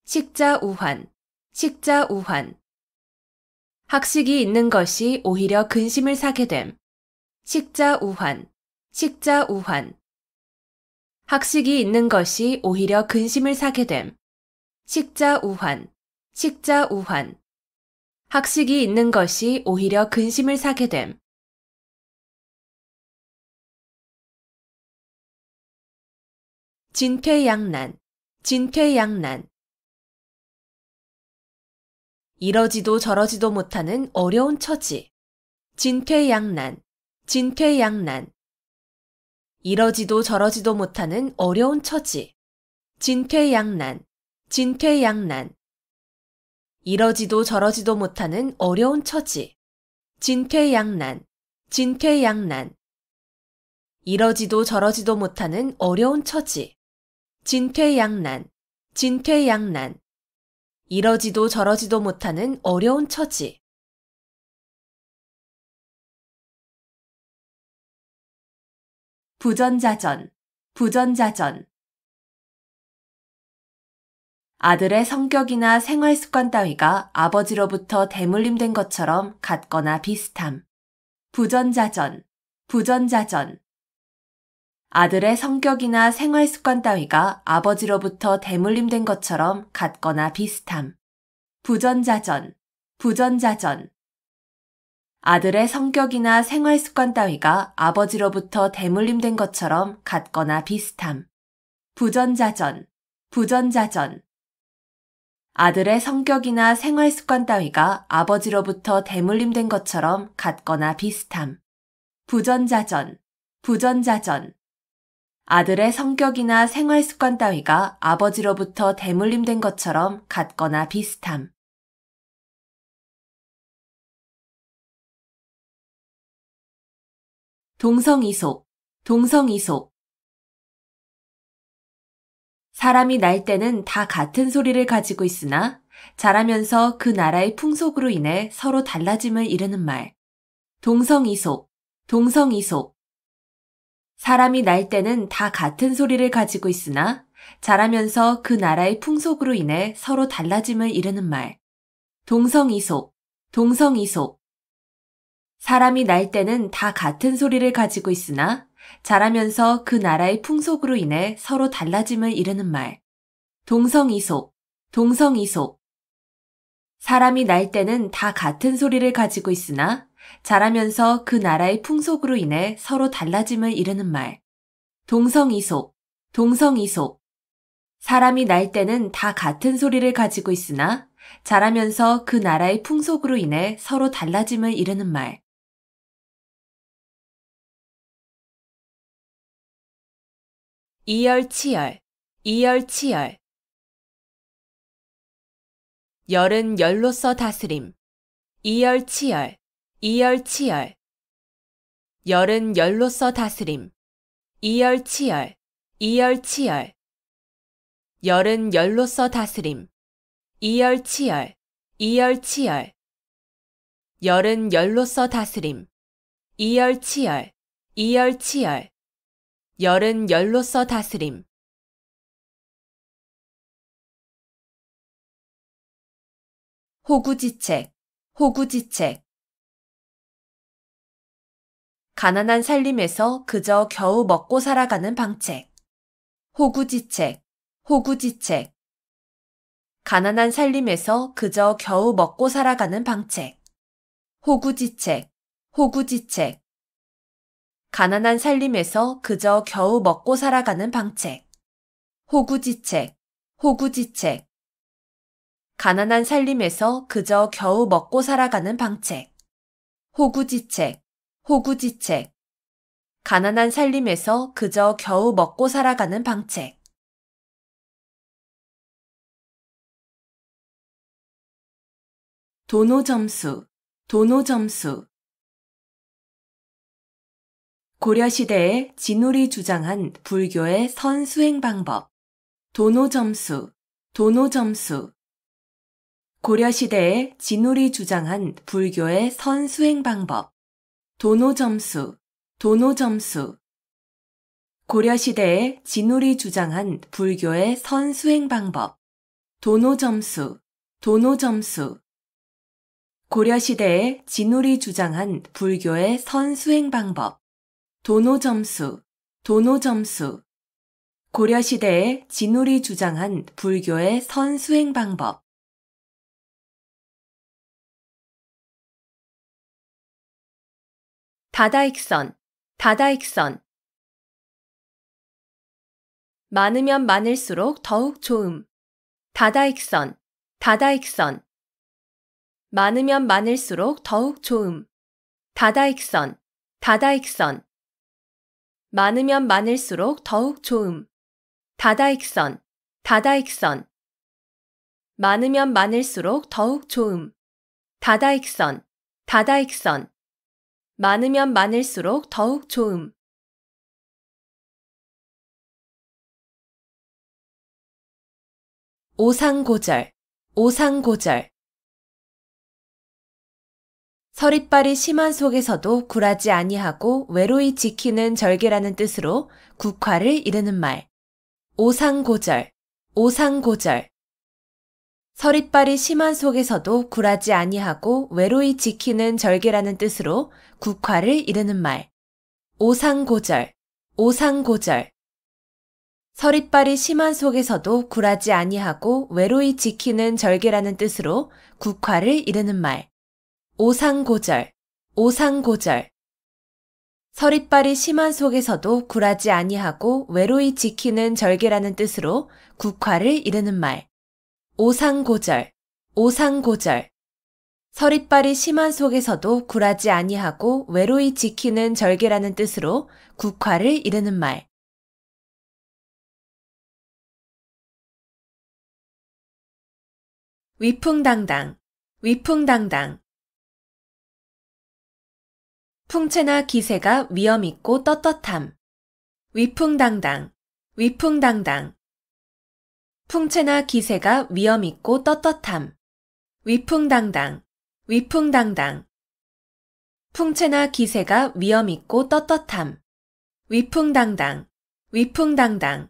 S1: 식자우환, 식자우환. 학식이 있는 것이 오히려 근심을 사게 됨. 식자우환, 식자우환. 학식이 있는 것이 오히려 근심을 사게 됨. 식자우환, 식자우환. 학식이 있는 것이 오히려 근심을 사게 됨. 진퇴양난, 진퇴양난. 이러지도 저러지도 못하는 어려운 처지. 진퇴양난, 진퇴양난. 이러지도 저러지도 못하는 어려운 처지. 진퇴양난, 진퇴양난. 이러지도 저러지도 못하는 어려운 처지. 진퇴양난, 진퇴양난. 이러지도 저러지도 못하는 어려운 처지. 진퇴양난, 진퇴양난. 이러지도 저러지도 못하는 어려운 처지. 부전자전, 부전자전. 아들의 성격이나 생활 습관 따위가 아버지로부터 대물림된 것처럼 같거나 비슷함. 부전자전, 부전자전. 아들의 성격이나 생활 습관 따위가 아버지로부터 대물림된 것처럼 같거나 비슷함. 부전자전, 부전자전. 아들의 성격이나 생활 습관 따위가 아버지로부터 대물림된 것처럼 같거나 비슷함. 부전자전, 부전자전. 아들의 성격이나 생활 습관 따위가 아버지로부터 대물림된 것처럼 같거나 비슷함. 부전자전, 부전자전. 아들의 성격이나 생활 습관 따위가 아버지로부터 대물림된 것처럼 같거나 비슷함. 동성이속, 동성이속. 사람이 날 때는 다 같은 소리를 가지고 있으나 자라면서 그 나라의 풍속으로 인해 서로 달라짐을 이르는 말. 동성이속, 동성이속. 사람이 날 때는 다 같은 소리를 가지고 있으나 자라면서 그 나라의 풍속으로 인해 서로 달라짐을 이르는 말. 동성이속, 동성이속. 사람이 날 때는 다 같은 소리를 가지고 있으나 자라면서 그 나라의 풍속으로 인해 서로 달라짐을 이르는 말. 동성이속, 동성이속. 사람이 날 때는 다 같은 소리를 가지고 있으나 자라면서 그 나라의 풍속으로 인해 서로 달라짐을 이르는 말. 동성이속, 동성이속. 사람이 날 때는 다 같은 소리를 가지고 있으나 자라면서 그 나라의 풍속으로 인해 서로 달라짐을 이르는 말. 이열치열, 이열치열. 열은 열로서 다스림. 이열치열, 이열치열. 열은 열로서 다스림. 이열치열, 이열치열. 열은 열로서 다스림. 이열치열, 이열치열. 열은 열로서 다스림. 이열치열, 이열치열. 열은 열로서 다스림. 호구지책, 호구지책. 가난한 살림에서 그저 겨우 먹고 살아가는 방책. 호구지책, 호구지책. 가난한 살림에서 그저 겨우 먹고 살아가는 방책. 호구지책, 호구지책. 가난한 살림에서 그저 겨우 먹고 살아가는 방책. 호구지책, 호구지책. 가난한 살림에서 그저 겨우 먹고 살아가는 방책. 호구지책, 호구지책. 가난한 살림에서 그저 겨우 먹고 살아가는 방책. 도노점수, 도노점수. 고려시대에 진울이 주장한 불교의 선수행 방법. 도노점수, 도노점수. 고려시대에 진울이 주장한 불교의 선수행 방법. 도노점수, 도노점수. 고려시대에 진울이 주장한 불교의 선수행 방법. 도노점수, 도노점수. 고려시대에 진울이 주장한 불교의 선수행 방법. 도노점수, 도노점수. 고려시대에 진울이 주장한 불교의 선수행 방법. 다다익선, 다다익선. 많으면 많을수록 더욱 좋음. 다다익선, 다다익선. 많으면 많을수록 더욱 좋음. 다다익선, 다다익선. 많으면 많을수록 더욱 좋음. 다다익선, 다다익선. 많으면 많을수록 더욱 좋음. 다다익선, 다다익선. 많으면 많을수록 더욱 좋음. 오상고절, 오상고절. 서릿발이 심한 속에서도 굴하지 아니하고 외로이 지키는 절개라는 뜻으로 국화를 이르는 말. 오상고절, 오상고절. 서릿발이 심한 속에서도 굴하지 아니하고 외로이 지키는 절개라는 뜻으로 국화를 이르는 말. 오상고절, 오상고절. 서릿발이 심한 속에서도 굴하지 아니하고 외로이 지키는 절개라는 뜻으로 국화를 이르는 말. 오상고절, 오상고절. 서릿발이 심한 속에서도 굴하지 아니하고 외로이 지키는 절개라는 뜻으로 국화를 이르는 말. 오상고절, 오상고절. 서릿발이 심한 속에서도 굴하지 아니하고 외로이 지키는 절개라는 뜻으로 국화를 이르는 말. 위풍당당, 위풍당당. 풍채나 기세가 위엄있고 떳떳함. 위풍당당, 위풍당당. 풍채나 기세가 위엄있고 떳떳함. 위풍당당, 위풍당당. 풍채나 기세가 위엄있고 떳떳함. 위풍당당, 위풍당당.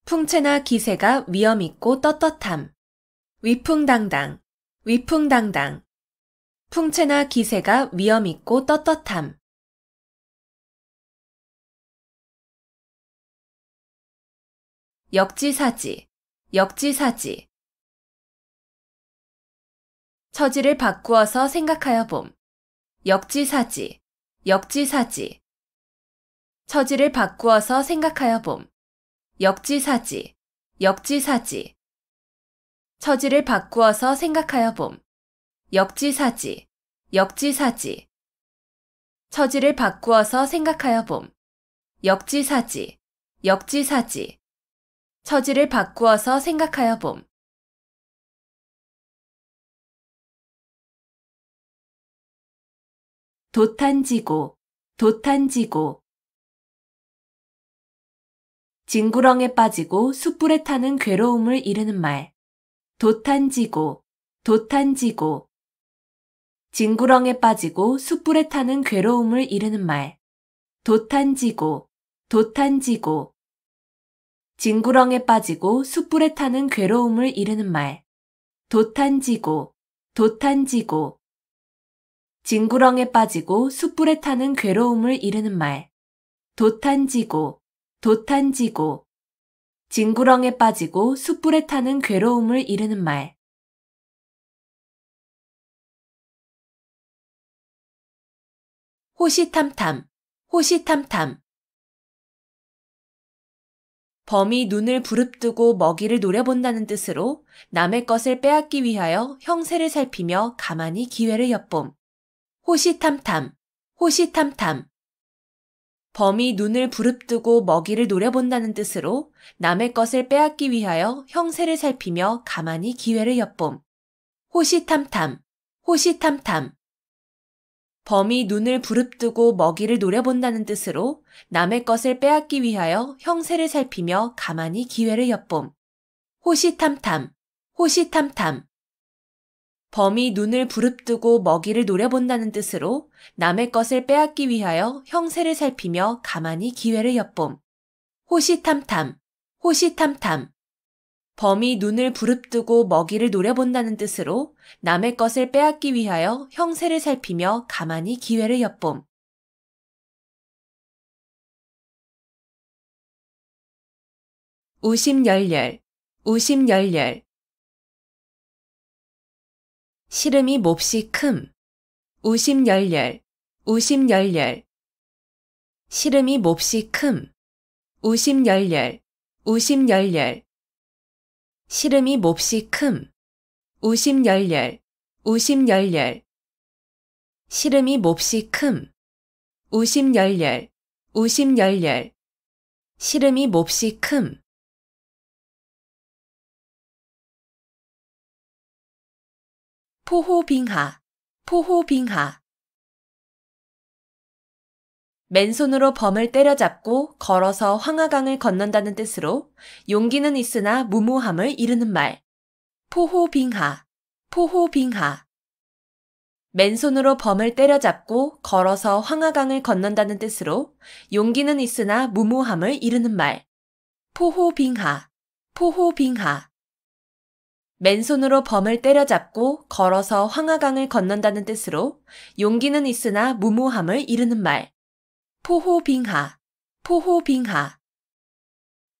S1: 풍채나 기세가 위엄있고 떳떳함. 위풍당당, 위풍당당. 풍채나 기세가 위엄있고 떳떳함. 역지사지, 역지사지. 처지를 바꾸어서 생각하여 봄. 역지사지, 역지사지. 처지를 바꾸어서 생각하여 봄. 역지사지, 역지사지. 처지를 바꾸어서 생각하여 봄. 역지사지, 역지사지. 처지를 바꾸어서 생각하여 봄. 역지사지, 역지사지. 처지를 바꾸어서 생각하여 봄. 도탄지고, 도탄지고. 징구렁에 빠지고 숯불에 타는 괴로움을 이르는 말. 도탄지고, 도탄지고. 징구렁에 빠지고 숯불에 타는 괴로움을 이르는 말. 도탄지고, 도탄지고. 징구렁에 빠지고 숯불에 타는 괴로움을 이르는 말. 도탄지고, 도탄지고. 징구렁에 빠지고 숯불에 타는 괴로움을 이르는 말. 도탄지고, 도탄지고. 징구렁에 빠지고 숯불에 타는 괴로움을 이르는 말. 호시탐탐, 호시탐탐. 범이 눈을 부릅뜨고 먹이를 노려본다는 뜻으로 남의 것을 빼앗기 위하여 형세를 살피며 가만히 기회를 엿봄. 호시탐탐, 호시탐탐. 범이 눈을 부릅뜨고 먹이를 노려본다는 뜻으로 남의 것을 빼앗기 위하여 형세를 살피며 가만히 기회를 엿봄. 호시탐탐, 호시탐탐. 범이 눈을 부릅뜨고 먹이를 노려본다는 뜻으로 남의 것을 빼앗기 위하여 형세를 살피며 가만히 기회를 엿봄. 호시탐탐, 호시탐탐. 범이 눈을 부릅뜨고 먹이를 노려본다는 뜻으로 남의 것을 빼앗기 위하여 형세를 살피며 가만히 기회를 엿봄. 호시탐탐, 호시탐탐. 범이 눈을 부릅뜨고 먹이를 노려본다는 뜻으로 남의 것을 빼앗기 위하여 형세를 살피며 가만히 기회를 엿봄. 우심열렬, 우심열렬. 시름이 몹시 큼. 우심열렬, 우심열렬. 시름이 몹시 큼. 우심열렬, 우심열렬. 시름이 몹시 큼. 우심열렬, 우심열렬. 시름이 몹시 큼. 우심열렬, 우심열렬. 시름이 몹시 큼. 포호빙하, 포호빙하. 맨손으로 범을 때려잡고 걸어서 황하강을 건넌다는 뜻으로 용기는 있으나 무모함을 이르는 말. 포호빙하, 포호빙하. 맨손으로 범을 때려잡고 걸어서 황하강을 건넌다는 뜻으로 용기는 있으나 무모함을 이르는 말. 포호빙하, 포호빙하. 맨손으로 범을 때려잡고 걸어서 황하강을 건넌다는 뜻으로 용기는 있으나 무모함을 이르는 말. 포호빙하, 포호빙하.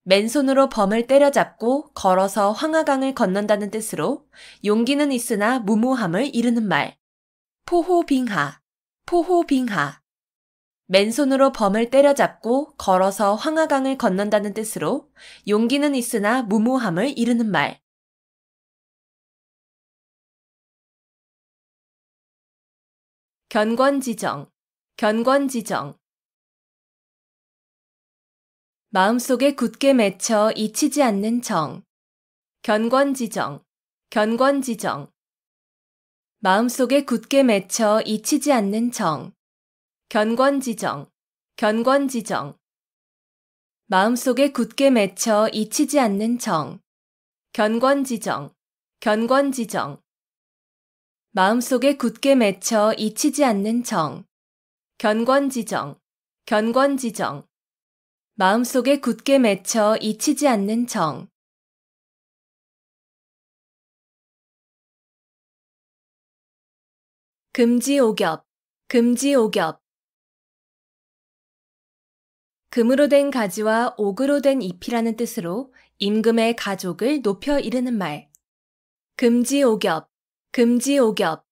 S1: 맨손으로 범을 때려잡고 걸어서 황하강을 건넌다는 뜻으로 용기는 있으나 무모함을 이르는 말. 포호빙하, 포호빙하. 맨손으로 범을 때려잡고 걸어서 황하강을 건넌다는 뜻으로 용기는 있으나 무모함을 이르는 말. 견권지정, 견권지정. 마음속에 굳게 맺혀 잊히지 않는 정. 견권지정, 견권지정. 마음속에 굳게 맺혀 잊히지 않는 정. 견권지정, 견권지정. 마음속에 굳게 맺혀 잊히지 않는 정. 견권지정, 견권지정. 마음속에 굳게 맺혀 잊히지 않는 정. 견권지정, 견권지정. 마음속에 굳게 맺혀 잊히지 않는 정. 금지오겹, 금지오겹. 금으로 된 가지와 옥으로 된 잎이라는 뜻으로 임금의 가족을 높여 이르는 말. 금지오겹, 금지오겹.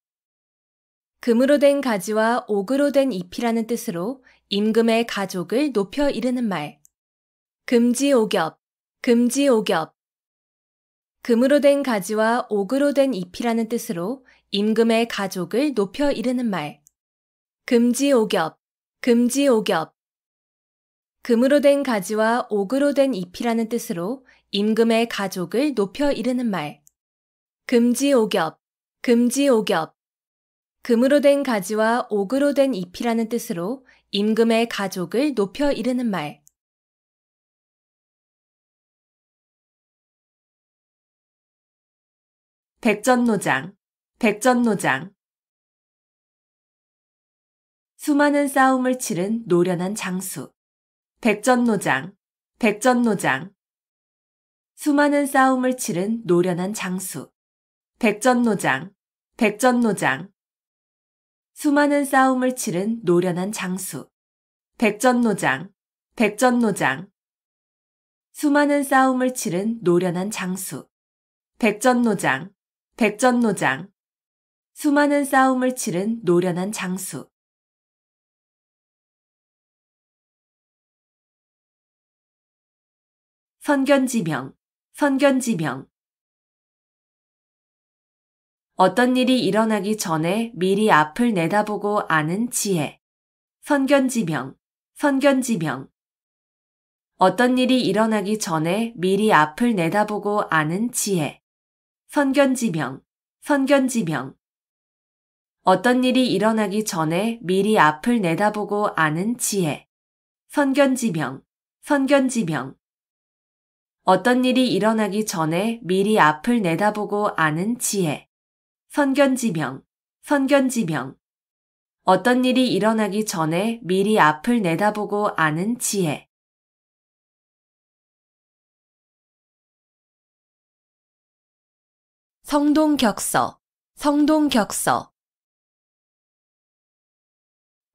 S1: 금으로 된 가지와 옥으로 된 잎이라는 뜻으로 임금의 가족을 높여 이르는 말. 금지오겹, 금지오겹. 금으로 된 가지와 옥으로 된 잎이라는 뜻으로 임금의 가족을 높여 이르는 말. 금지오겹, 금지오겹. 금으로 된 가지와 옥으로 된 잎이라는 뜻으로 임금의 가족을 높여 이르는 말. 금지오겹, 금지오겹. 금으로 된 가지와 옥으로 된 잎이라는 뜻으로 임금의 가족을 높여 이르는 말. 백전노장, 백전노장. 수많은 싸움을 치른 노련한 장수. 백전노장, 백전노장. 수많은 싸움을 치른 노련한 장수. 백전노장, 백전노장. 수많은 싸움을 치른 노련한 장수. 백전노장, 백전노장. 수많은 싸움을 치른 노련한 장수. 백전노장, 백전노장. 수많은 싸움을 치른 노련한 장수. 선견지명, 선견지명. 어떤 일이 일어나기 전에 미리 앞을 내다보고 아는 지혜. 선견지명, 선견지명. 어떤 일이 일어나기 전에 미리 앞을 내다보고 아는 지혜. 선견지명, 선견지명. 어떤 일이 일어나기 전에 미리 앞을 내다보고 아는 지혜. 선견지명, 선견지명. 어떤 일이 일어나기 전에 미리 앞을 내다보고 아는 지혜. 선견지명, 선견지명. 어떤 일이 일어나기 전에 미리 앞을 내다보고 아는 지혜. 성동격서, 성동격서.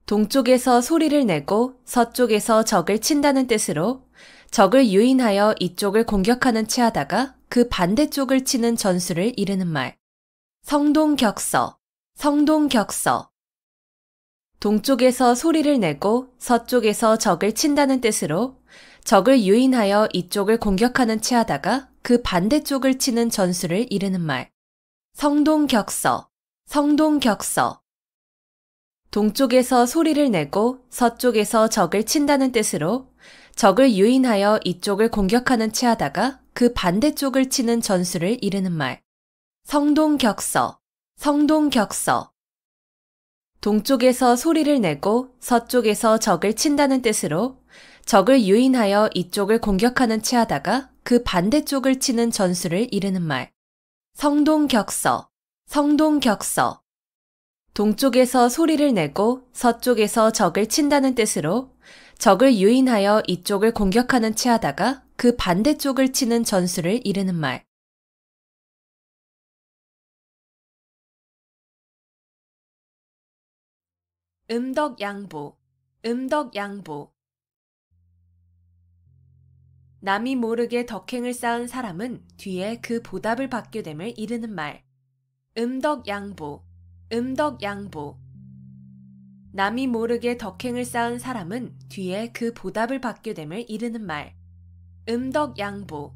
S1: 동쪽에서 소리를 내고 서쪽에서 적을 친다는 뜻으로 적을 유인하여 이쪽을 공격하는 체하다가 그 반대쪽을 치는 전술을 이르는 말. 성동격서, 성동격서. 동쪽에서 소리를 내고 서쪽에서 적을 친다는 뜻으로 적을 유인하여 이쪽을 공격하는 체하다가 그 반대쪽을 치는 전술을 이르는 말. 성동격서, 성동격서. 동쪽에서 소리를 내고 서쪽에서 적을 친다는 뜻으로 적을 유인하여 이쪽을 공격하는 체하다가 그 반대쪽을 치는 전술을 이르는 말. 성동격서, 성동격서. 동쪽에서 소리를 내고 서쪽에서 적을 친다는 뜻으로 적을 유인하여 이쪽을 공격하는 체하다가 그 반대쪽을 치는 전술을 이르는 말. 성동격서. 성동격서. 동쪽에서 소리를 내고 서쪽에서 적을 친다는 뜻으로 적을 유인하여 이쪽을 공격하는 체하다가 그 반대쪽을 치는 전술을 이르는 말. 음덕양보. 음덕양보. 남이 모르게 덕행을 쌓은 사람은 뒤에 그 보답을 받게 됨을 이르는 말. 음덕양보. 음덕양보. 남이 모르게 덕행을 쌓은 사람은 뒤에 그 보답을 받게 됨을 이르는 말. 음덕양보.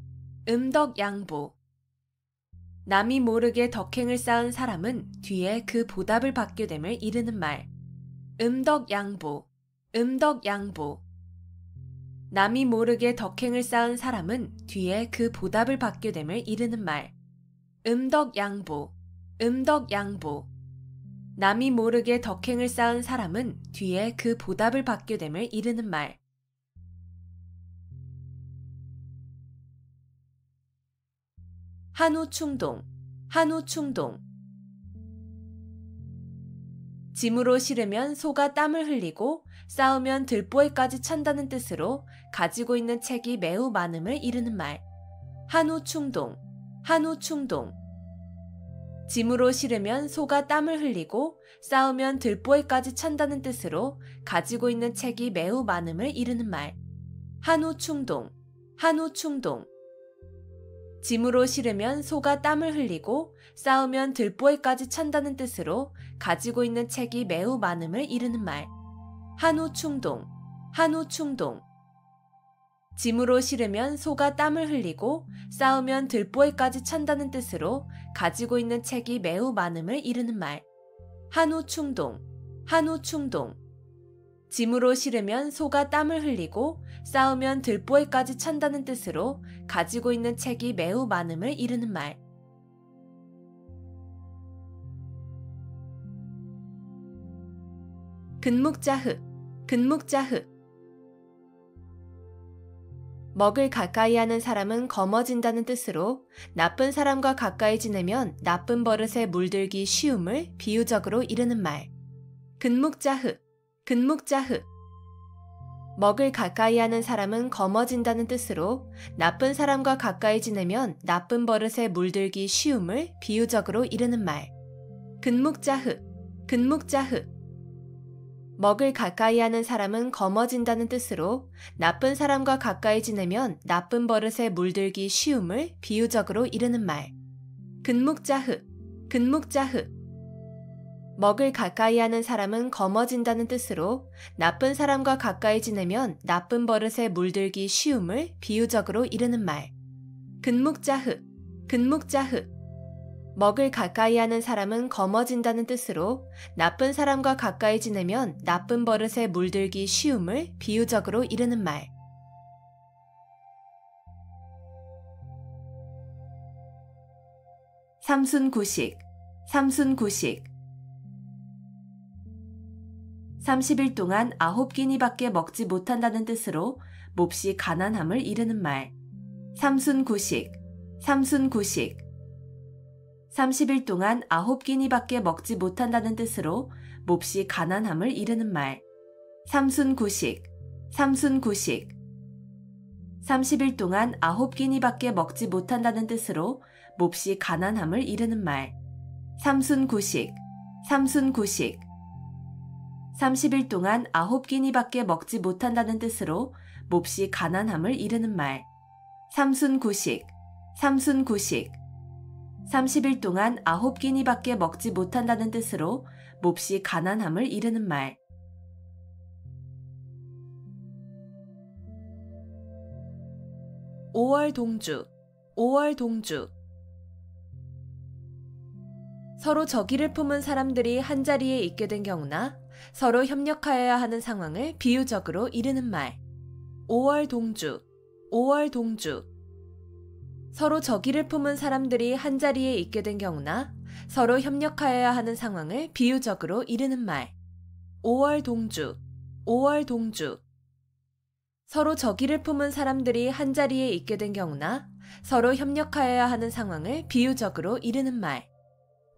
S1: 음덕양보. 남이 모르게 덕행을 쌓은 사람은 뒤에 그 보답을 받게 됨을 이르는 말. 음덕양보. 음덕양보. 남이 모르게 덕행을 쌓은 사람은 뒤에 그 보답을 받게 됨을 이르는 말. 음덕양보. 음덕양보. 남이 모르게 덕행을 쌓은 사람은 뒤에 그 보답을 받게 됨을 이르는 말. 한우충동. 한우충동. 짐으로 실으면 소가 땀을 흘리고 싸우면 들보에까지 찬다는 뜻으로 가지고 있는 책이 매우 많음을 이르는 말. 한우충동. 한우충동. 짐으로 실으면 소가 땀을 흘리고 싸우면 들보에까지 찬다는 뜻으로 가지고 있는 책이 매우 많음을 이르는 말. 한우충동. 한우충동. 짐으로 실으면 소가 땀을 흘리고 싸우면 들보에까지 찬다는 뜻으로 가지고 있는 책이 매우 많음을 이르는 말. 한우충동. 한우충동. 짐으로 실으면 소가 땀을 흘리고 싸우면 들보에까지 찬다는 뜻으로 가지고 있는 책이 매우 많음을 이르는 말. 한우충동. 한우충동. 짐으로 실으면 소가 땀을 흘리고 싸우면 들보에까지 찬다는 뜻으로 가지고 있는 책이 매우 많음을 이르는 말. 근묵자흑. 근묵자흑. 먹을 가까이 하는 사람은 검어진다는 뜻으로 나쁜 사람과 가까이 지내면 나쁜 버릇에 물들기 쉬움을 비유적으로 이르는 말. 근묵자흑. 근묵자흑. 먹을 가까이 하는 사람은 검어진다는 뜻으로 나쁜 사람과 가까이 지내면 나쁜 버릇에 물들기 쉬움을 비유적으로 이르는 말. 근묵자흑. 근묵자흑. 먹을 가까이 하는 사람은 검어진다는 뜻으로 나쁜 사람과 가까이 지내면 나쁜 버릇에 물들기 쉬움을 비유적으로 이르는 말. 근묵자흑. 근묵자흑. 먹을 가까이 하는 사람은 검어진다는 뜻으로 나쁜 사람과 가까이 지내면 나쁜 버릇에 물들기 쉬움을 비유적으로 이르는 말. 근묵자흑. 근묵자흑. 먹을 가까이 하는 사람은 검어진다는 뜻으로 나쁜 사람과 가까이 지내면 나쁜 버릇에 물들기 쉬움을 비유적으로 이르는 말. 삼순구식. 삼순구식. 30일 동안 9끼니밖에 먹지 못한다는 뜻으로 몹시 가난함을 이르는 말. 삼순구식. 삼순구식. 30일 동안 9끼니밖에 먹지 못한다는 뜻으로 몹시 가난함을 이르는 말. 삼순구식. 삼순구식. 30일 동안 9끼니밖에 먹지 못한다는 뜻으로 몹시 가난함을 이르는 말. 삼순구식. 삼순구식. 30일 동안 9끼니밖에 먹지 못한다는 뜻으로 몹시 가난함을 이르는 말. 삼순구식. 삼순구식. 30일 동안 9끼니밖에 먹지 못한다는 뜻으로 몹시 가난함을 이르는 말. 오월동주. 오월동주. 서로 적의를 품은 사람들이 한자리에 있게 된 경우나 서로 협력하여야 하는 상황을 비유적으로 이르는 말. 오월동주. 오월동주. 서로 적의를 품은 사람들이 한자리에 있게 된 경우나 서로 협력하여야 하는 상황을 비유적으로 이르는 말. 5월 동주, 5월 동주. 서로 적의를 품은 사람들이 한자리에 있게 된 경우나 서로 협력하여야 하는 상황을 비유적으로 이르는 말.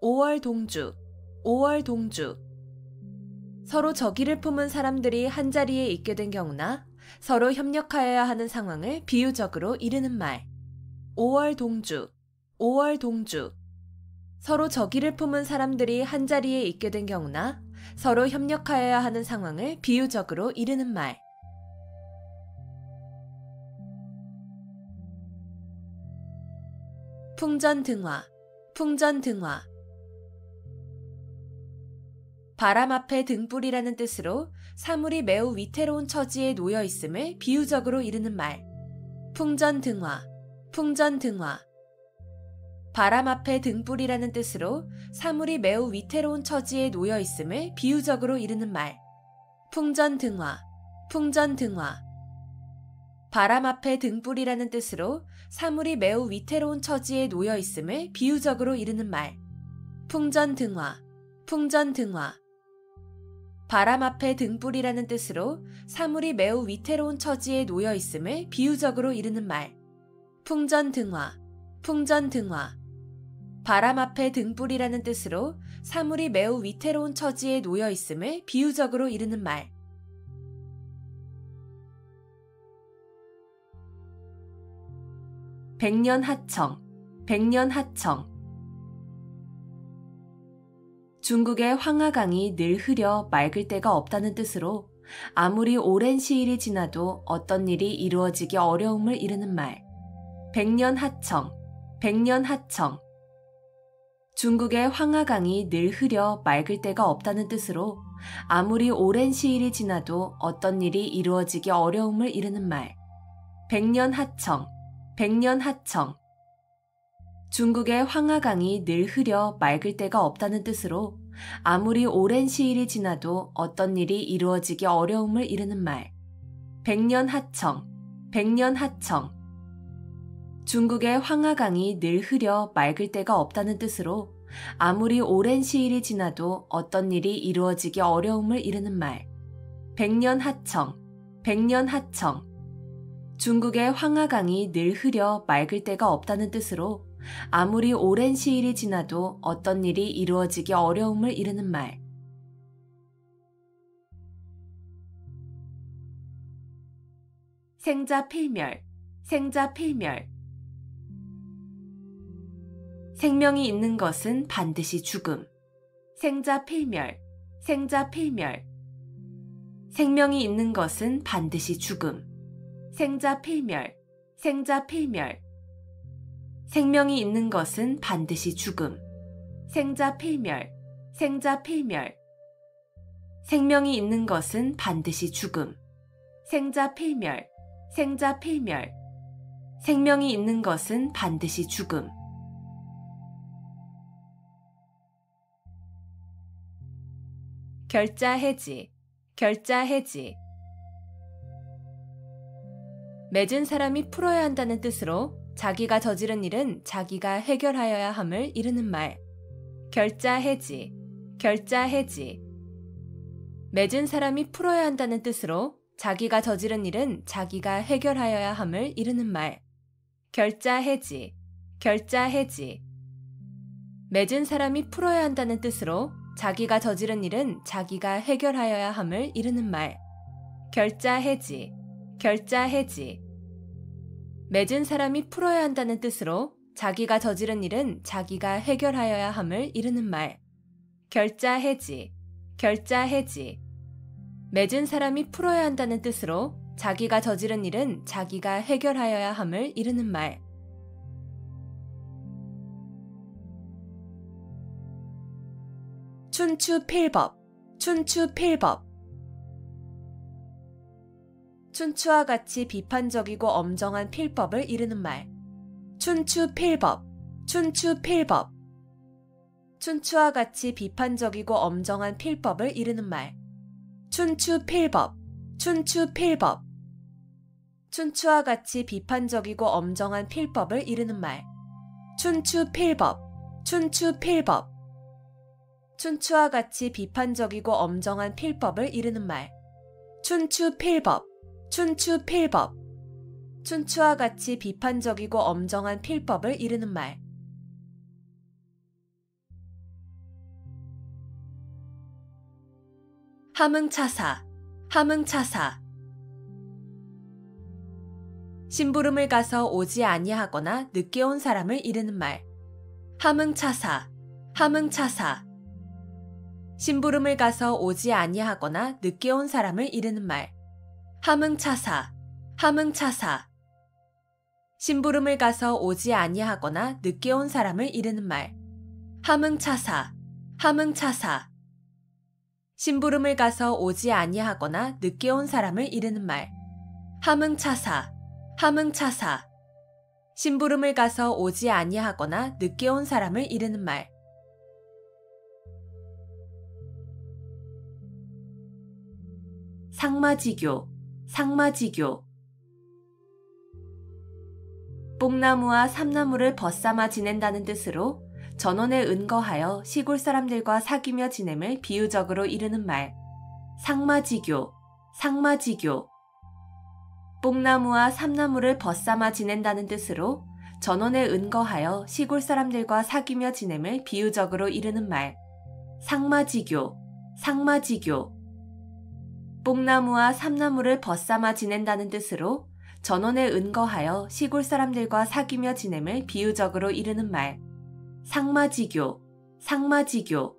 S1: 5월 동주, 5월 동주. 서로 적의를 품은 사람들이 한자리에 있게 된 경우나 서로 협력하여야 하는 상황을 비유적으로 이르는 말. 5월 동주, 5월 동주. 서로 적의를 품은 사람들이 한자리에 있게 된 경우나 서로 협력하여야 하는 상황을 비유적으로 이르는 말. 풍전등화, 풍전등화. 바람 앞에 등불이라는 뜻으로 사물이 매우 위태로운 처지에 놓여 있음을 비유적으로 이르는 말. 풍전등화, 풍전등화. 바람 앞에 등불이라는 뜻으로 사물이 매우 위태로운 처지에 놓여 있음을 비유적으로 이르는 말. 풍전등화, 풍전등화. 바람 앞에 등불이라는 뜻으로 사물이 매우 위태로운 처지에 놓여 있음을 비유적으로 이르는 말. 풍전등화, 풍전등화. 바람 앞에 등불이라는 뜻으로 사물이 매우 위태로운 처지에 놓여 있음을 비유적으로 이르는 말. 풍전등화, 풍전등화. 바람 앞에 등불이라는 뜻으로 사물이 매우 위태로운 처지에 놓여 있음을 비유적으로 이르는 말. 백년하청, 백년하청. 중국의 황하강이 늘 흐려 맑을 때가 없다는 뜻으로 아무리 오랜 시일이 지나도 어떤 일이 이루어지기 어려움을 이르는 말. 백년하청, 백년하청. 중국의 황하강이 늘 흐려 맑을 때가 없다는 뜻으로 아무리 오랜 시일이 지나도 어떤 일이 이루어지기 어려움을 이르는 말. 백년하청, 백년하청. 중국의 황하강이 늘 흐려 맑을 때가 없다는 뜻으로 아무리 오랜 시일이 지나도 어떤 일이 이루어지기 어려움을 이르는 말. 백년하청, 백년하청. 중국의 황하강이 늘 흐려 맑을 때가 없다는 뜻으로 아무리 오랜 시일이 지나도 어떤 일이 이루어지기 어려움을 이르는 말. 백년하청, 백년하청. 중국의 황하강이 늘 흐려 맑을 때가 없다는 뜻으로 아무리 오랜 시일이 지나도 어떤 일이 이루어지기 어려움을 이르는 말. 생자필멸, 생자필멸. 생명이 있는 것은 반드시 죽음. 생자필멸, 생자필멸. 생명이 있는 것은 반드시 죽음. 생자필멸, 생자필멸. 생명이 있는 것은 반드시 죽음. 생자필멸, 생자필멸. 생명이 있는 것은 반드시 죽음. 생자필멸, 생자필멸. 생명이 있는 것은 반드시 죽음. 결자해지, 결자해지. 맺은 사람이 풀어야 한다는 뜻으로 자기가 저지른 일은 자기가 해결하여야 함을 이르는 말. 결자해지, 결자해지. 맺은 사람이 풀어야 한다는 뜻으로 자기가 저지른 일은 자기가 해결하여야 함을 이르는 말. 결자해지, 결자해지. 맺은 사람이 풀어야 한다는 뜻으로 자기가 저지른 일은 자기가 해결하여야 함을 이르는 말. 결자해지, 결자해지. 맺은 사람이 풀어야 한다는 뜻으로 자기가 저지른 일은 자기가 해결하여야 함을 이르는 말. 결자해지, 결자해지. 맺은 사람이 풀어야 한다는 뜻으로 자기가 저지른 일은 자기가 해결하여야 함을 이르는 말. 춘추필법, 춘추필법. 춘추와 같이 비판적이고 엄정한 필법을 이르는 말. 춘추필법, 춘추필법. 춘추와 같이 비판적이고 엄정한 필법을 이르는 말. 춘추필법, 춘추필법. 춘추와 같이 비판적이고 엄정한 필법을 이르는 말. 춘추필법, 춘추 필법. 춘추와 같이 비판적이고 엄정한 필법을 이르는 말. 춘추 필법. 춘추 필법. 춘추와 같이 비판적이고 엄정한 필법을 이르는 말. 함흥차사. 함흥차사. 심부름을 가서 오지 아니하거나 늦게 온 사람을 이르는 말. 함흥차사. 함흥차사. 심부름을 가서 오지 아니하거나 늦게 온 사람을 이르는 말. 함흥차사. 함흥차사. 심부름을 가서 오지 아니하거나 늦게 온 사람을 이르는 말. 함흥차사. 함흥차사. 심부름을 가서 오지 아니하거나 늦게 온 사람을 이르는 말. 함흥차사. 함흥차사. 심부름을 가서 오지 아니하거나 늦게 온 사람을 이르는 말. 상마지교. 상마지교. 뽕나무와 삼나무를 벗삼아 지낸다는 뜻으로 전원에 은거하여 시골 사람들과 사귀며 지냄을 비유적으로 이르는 말. 상마지교. 상마지교. 뽕나무와 삼나무를 벗삼아 지낸다는 뜻으로 전원에 은거하여 시골 사람들과 사귀며 지냄을 비유적으로 이르는 말. 상마지교. 상마지교. 뽕나무와 삼나무를 벗삼아 지낸다는 뜻으로 전원에 은거하여 시골 사람들과 사귀며 지냄을 비유적으로 이르는 말. 상마지교. 상마지교.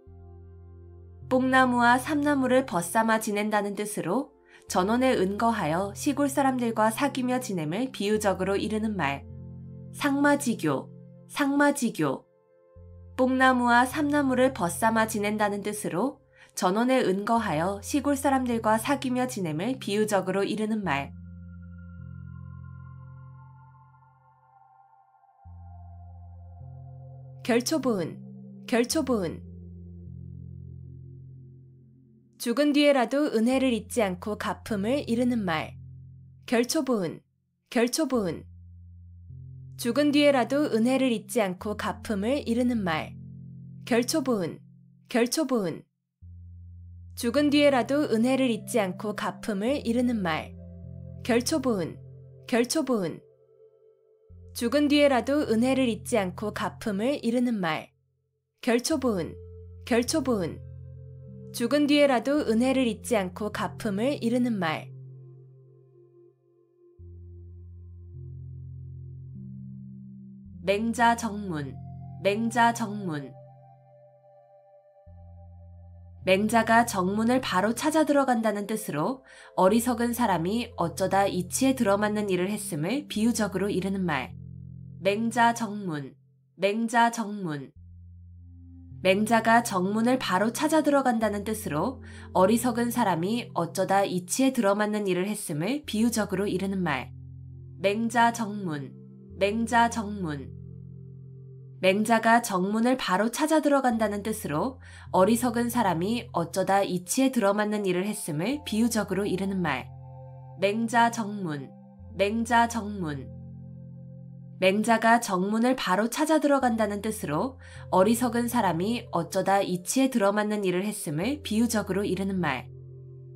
S1: 뽕나무와 삼나무를 벗삼아 지낸다는 뜻으로 전원에 은거하여 시골 사람들과 사귀며 지냄을 비유적으로 이르는 말. 상마지교. 상마지교. 뽕나무와 삼나무를 벗삼아 지낸다는 뜻으로 전원에 은거하여 시골 사람들과 사귀며 지냄을 비유적으로 이르는 말. 결초부은. 결초부은. 죽은 뒤에라도 은혜를 잊지 않고 갚음을 이르는 말. 결초부은. 결초부은. 죽은 뒤에라도 은혜를 잊지 않고 갚음을 이르는 말. 결초부은. 결초부은. 죽은 뒤에라도 은혜를 잊지 않고 갚음을 이르는 말. 결초부은. 결초부은. 죽은 뒤에라도 은혜를 잊지 않고 갚음을 이르는 말. 결초부은. 결초부은. 죽은 뒤에라도 은혜를 잊지 않고 갚음을 이르는 말. 맹자정문. 맹자정문. 맹자가 정문을 바로 찾아 들어간다는 뜻으로 어리석은 사람이 어쩌다 이치에 들어맞는 일을 했음을 비유적으로 이르는 말. 맹자정문. 맹자정문. 맹자가 정문을 바로 찾아 들어간다는 뜻으로 어리석은 사람이 어쩌다 이치에 들어맞는 일을 했음을 비유적으로 이르는 말. 맹자정문. 맹자정문. 맹자가 정문을 바로 찾아 들어간다는 뜻으로 어리석은 사람이 어쩌다 이치에 들어맞는 일을 했음을 비유적으로 이르는 말. 맹자정문. 맹자정문. 맹자가 정문을 바로 찾아 들어간다는 뜻으로 어리석은 사람이 어쩌다 이치에 들어맞는 일을 했음을 비유적으로 이르는 말.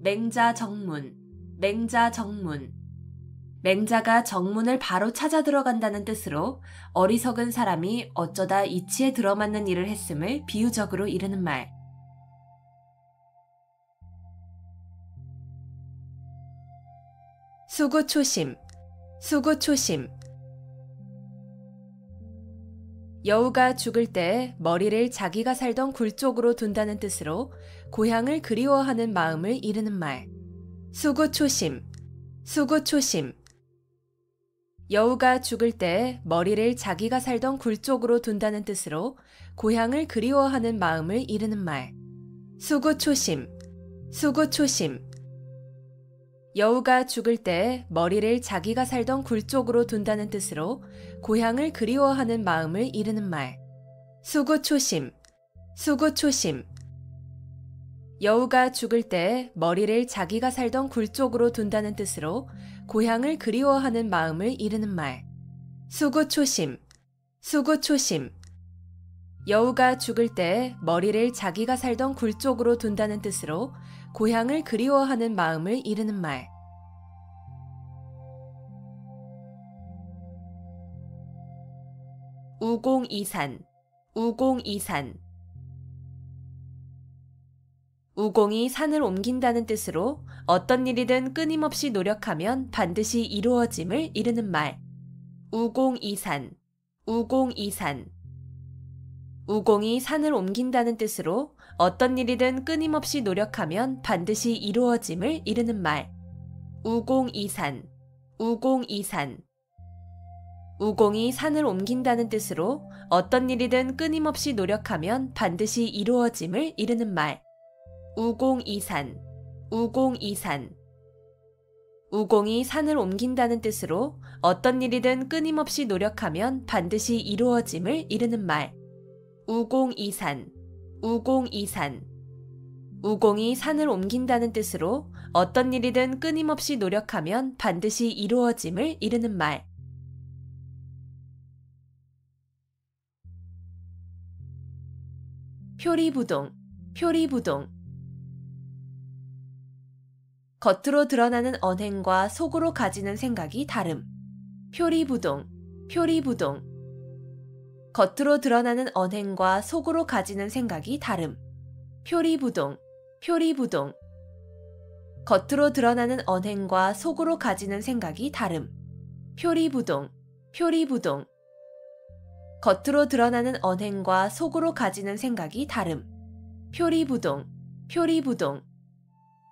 S1: 맹자정문. 맹자정문. 맹자가 정문을 바로 찾아 들어간다는 뜻으로 어리석은 사람이 어쩌다 이치에 들어맞는 일을 했음을 비유적으로 이르는 말. 수구초심. 수구초심. 여우가 죽을 때 머리를 자기가 살던 굴 쪽으로 둔다는 뜻으로 고향을 그리워하는 마음을 이르는 말. 수구초심. 수구초심. 여우가 죽을 때 머리를 자기가 살던 굴 쪽으로 둔다는 뜻으로 고향을 그리워하는 마음을 이르는 말. 수구초심. 수구초심. 여우가 죽을 때 머리를 자기가 살던 굴 쪽으로 둔다는 뜻으로 고향을 그리워하는 마음을 이르는 말. 수구초심. 수구초심. 여우가 죽을 때 머리를 자기가 살던 굴 쪽으로 둔다는 뜻으로 고향을 그리워하는 마음을 이르는 말. 수구초심. 수구초심. 여우가 죽을 때 머리를 자기가 살던 굴 쪽으로 둔다는 뜻으로 고향을 그리워하는 마음을 이르는 말. 우공이산, 우공이산. 우공이 산을 옮긴다는 뜻으로 어떤 일이든 끊임없이 노력하면 반드시 이루어짐을 이르는 말. 우공이산, 우공이산. 우공이 산을 옮긴다는 뜻으로 어떤 일이든 끊임없이 노력하면 반드시 이루어짐을 이르는 말. 우공이산, 우공이산. 우공이 산을 옮긴다는 뜻으로 어떤 일이든 끊임없이 노력하면 반드시 이루어짐을 이르는 말. 우공이산, 우공이산. 우공이 산을 옮긴다는 뜻으로 어떤 일이든 끊임없이 노력하면 반드시 이루어짐을 이르는 말. 우공이산, 우공이산. 우공이 산을 옮긴다는 뜻으로 어떤 일이든 끊임없이 노력하면 반드시 이루어짐을 이르는 말. 표리부동, 표리부동. 겉으로 드러나는 언행과 속으로 가지는 생각이 다름. 표리부동, 표리부동. 겉으로 드러나는 언행과 속으로 가지는 생각이 다름. 표리부동, 표리부동. 겉으로 드러나는 언행과 속으로 가지는 생각이 다름. 표리부동, 표리부동. 겉으로 드러나는 언행과 속으로 가지는 생각이 다름. 표리부동, 표리부동.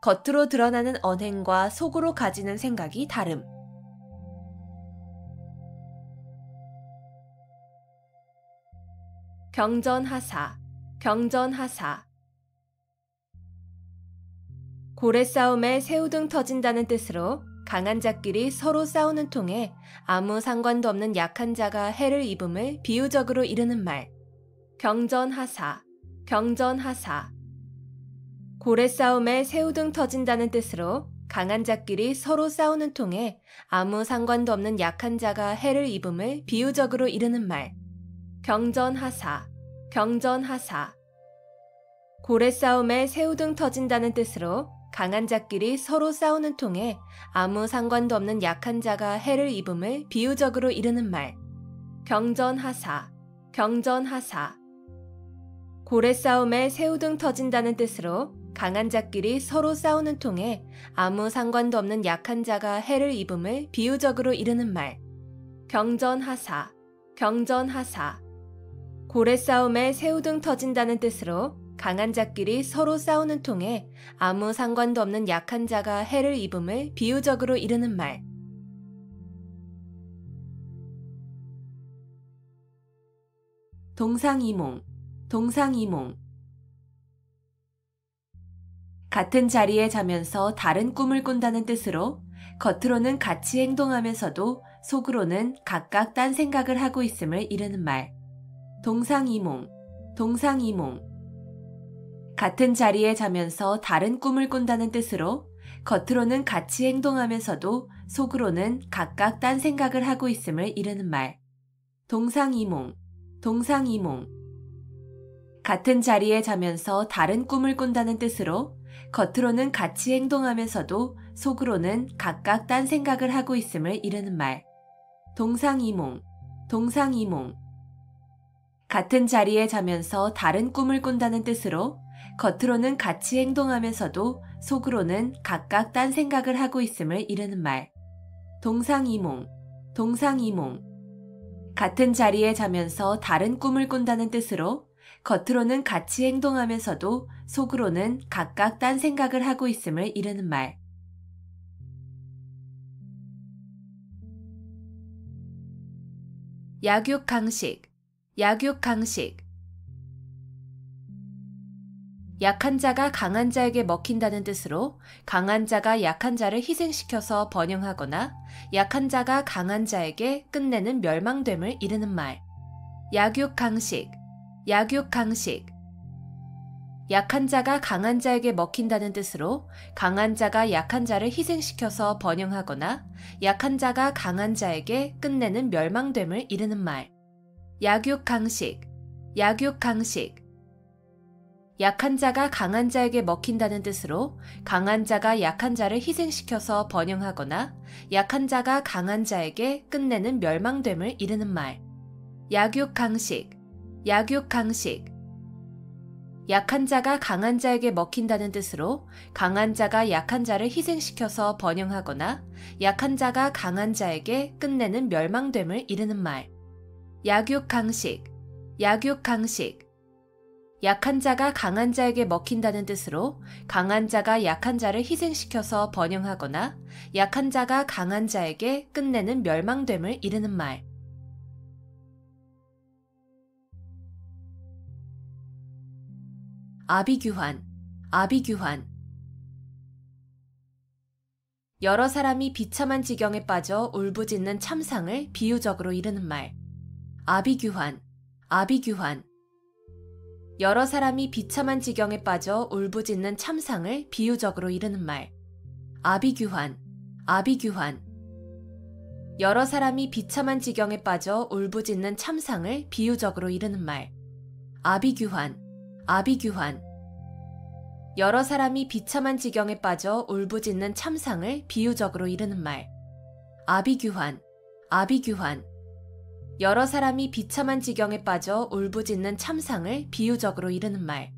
S1: 겉으로 드러나는 언행과 속으로 가지는 생각이 다름. 경전하사, 경전하사. 고래 싸움에 새우등 터진다는 뜻으로 강한 자끼리 서로 싸우는 통에 아무 상관도 없는 약한 자가 해를 입음을 비유적으로 이르는 말. 경전하사, 경전하사. 고래 싸움에 새우등 터진다는 뜻으로 강한 자끼리 서로 싸우는 통에 아무 상관도 없는 약한 자가 해를 입음을 비유적으로 이르는 말. 경전하사, 경전하사. 고래 싸움에 새우등 터진다는 뜻으로 강한 자끼리 서로 싸우는 통에 아무 상관도 없는 약한 자가 해를 입음을 비유적으로 이르는 말. 경전하사, 경전하사. 고래 싸움에 새우등 터진다는 뜻으로 강한 자끼리 서로 싸우는 통에 아무 상관도 없는 약한 자가 해를 입음을 비유적으로 이르는 말. 경전하사, 경전하사. 고래 싸움에 새우등 터진다는 뜻으로 강한 자끼리 서로 싸우는 통에 아무 상관도 없는 약한 자가 해를 입음을 비유적으로 이르는 말. 동상이몽, 동상이몽. 같은 자리에 자면서 다른 꿈을 꾼다는 뜻으로 겉으로는 같이 행동하면서도 속으로는 각각 딴 생각을 하고 있음을 이르는 말. 동상이몽, 동상이몽. 같은 자리에 자면서 다른 꿈을 꾼다는 뜻으로 겉으로는 같이 행동하면서도 속으로는 각각 딴 생각을 하고 있음을 이르는 말. 동상이몽, 동상이몽. 같은 자리에 자면서 다른 꿈을 꾼다는 뜻으로 겉으로는 같이 행동하면서도 속으로는 각각 딴 생각을 하고 있음을 이르는 말. 동상이몽, 동상이몽. 같은 자리에 자면서 다른 꿈을 꾼다는 뜻으로 겉으로는 같이 행동하면서도 속으로는 각각 딴 생각을 하고 있음을 이르는 말. 동상이몽, 동상이몽. 같은 자리에 자면서 다른 꿈을 꾼다는 뜻으로 겉으로는 같이 행동하면서도 속으로는 각각 딴 생각을 하고 있음을 이르는 말. 약육강식, 약육강식. 약한 자가 강한 자에게 먹힌다는 뜻으로 강한 자가 약한 자를 희생시켜서 번영하거나 약한 자가 강한 자에게 끝내는 멸망됨을 이르는 말. 약육강식, 약육강식. 약한 자가 강한 자에게 먹힌다는 뜻으로 강한 자가 약한 자를 희생시켜서 번영하거나 약한 자가 강한 자에게 끝내는 멸망됨을 이르는 말. 약육강식, 약육강식. 약한 자가 강한 자에게 먹힌다는 뜻으로 강한 자가 약한 자를 희생시켜서 번영하거나 약한 자가 강한 자에게 끝내는 멸망됨을 이르는 말. 약육강식, 약육강식. 약한 자가 강한 자에게 먹힌다는 뜻으로 강한 자가 약한 자를 희생시켜서 번영하거나 약한 자가 강한 자에게 끝내는 멸망됨을 이르는 말. 약육강식, 약육강식. 약한 자가 강한 자에게 먹힌다는 뜻으로 강한 자가 약한 자를 희생시켜서 번영하거나 약한 자가 강한 자에게 끝내는 멸망됨을 이르는 말. 아비규환, 아비규환. 여러 사람이 비참한 지경에 빠져 울부짖는 참상을 비유적으로 이르는 말. 아비규환, 아비규환. 여러 사람이 비참한 지경에 빠져 울부짖는 참상을 비유적으로 이르는 말. 아비규환, 아비규환. 여러 사람이 비참한 지경에 빠져 울부짖는 참상을 비유적으로 이르는 말. 아비규환, 아비규환. 여러 사람이 비참한 지경에 빠져 울부짖는 참상을 비유적으로 이르는 말. 아비규환, 아비규환. 여러 사람이 비참한 지경에 빠져 울부짖는 참상을 비유적으로 이르는 말.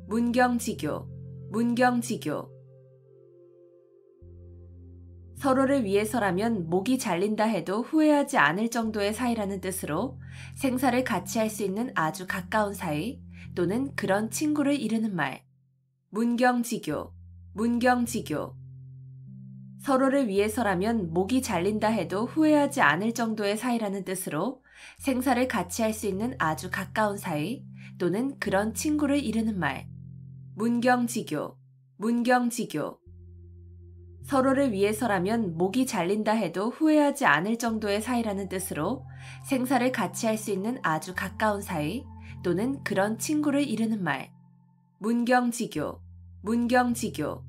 S1: 문경지교, 문경지교. 서로를 위해서라면 목이 잘린다 해도 후회하지 않을 정도의 사이라는 뜻으로 생사를 같이 할 수 있는 아주 가까운 사이 또는 그런 친구를 이르는 말. 문경지교, 문경지교. 서로를 위해서라면 목이 잘린다 해도 후회하지 않을 정도의 사이라는 뜻으로 생사를 같이 할 수 있는 아주 가까운 사이 또는 그런 친구를 이르는 말. 문경지교, 문경지교. 서로를 위해서라면 목이 잘린다 해도 후회하지 않을 정도의 사이라는 뜻으로 생사를 같이 할 수 있는 아주 가까운 사이 또는 그런 친구를 이르는 말. 문경지교, 문경지교.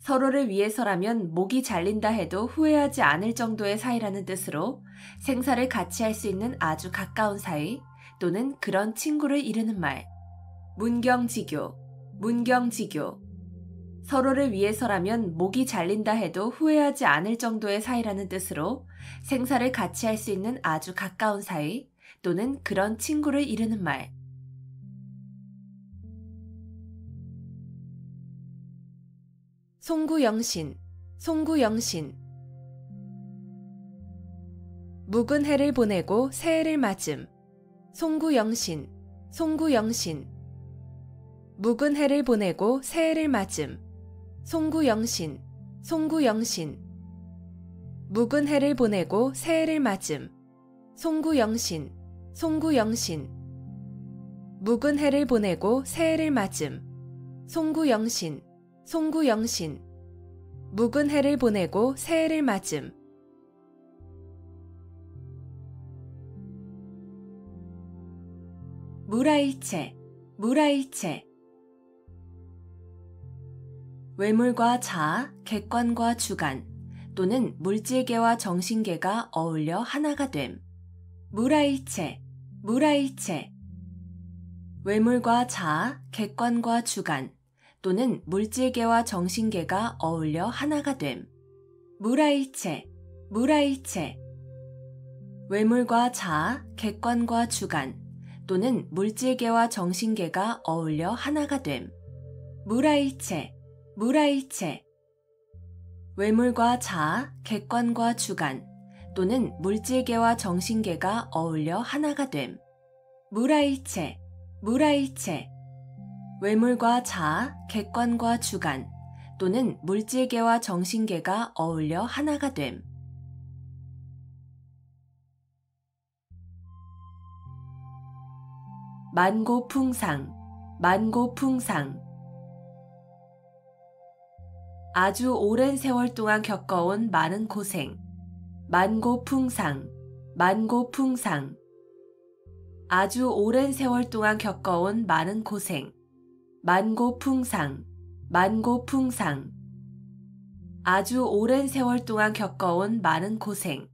S1: 서로를 위해서라면 목이 잘린다 해도 후회하지 않을 정도의 사이라는 뜻으로 생사를 같이 할 수 있는 아주 가까운 사이 또는 그런 친구를 이르는 말. 문경지교, 문경지교. 서로를 위해서라면 목이 잘린다 해도 후회하지 않을 정도의 사이라는 뜻으로 생사를 같이 할 수 있는 아주 가까운 사이 또는 그런 친구를 이르는 말. 송구영신, 송구영신. 묵은 해를 보내고 새해를 맞음. 송구영신, 송구영신. 묵은 해를 보내고 새해를 맞음. 송구영신, 송구영신. 묵은 해를 보내고 새해를 맞음. 송구영신, 송구영신. 묵은 해를 보내고 새해를 맞음. 송구영신, 송구영신. 묵은 해를 보내고 새해를 맞음. 무라일체, 무라일체. 외물과 자아, 객관과 주관 또는 물질계와 정신계가 어울려 하나가 됨. 무라일체, 무라일체. 외물과 자아, 객관과 주관 또는 물질계와 정신계가 어울려 하나가 됨. 무라일체, 무라일체. 외물과 자아, 객관과 주관 또는 물질계와 정신계가 어울려 하나가 됨. 무라일체, 무라일체. 외물과 자아, 객관과 주관 또는 물질계와 정신계가 어울려 하나가 됨. 무라일체, 무라일체. 외물과 자아, 객관과 주관 또는 물질계와 정신계가 어울려 하나가 됨. 만고풍상, 만고풍상. 아주 오랜 세월 동안 겪어온 많은 고생. 만고풍상, 만고풍상. 아주 오랜 세월 동안 겪어온 많은 고생. 만고풍상, 만고풍상. 아주 오랜 세월 동안 겪어온 많은 고생,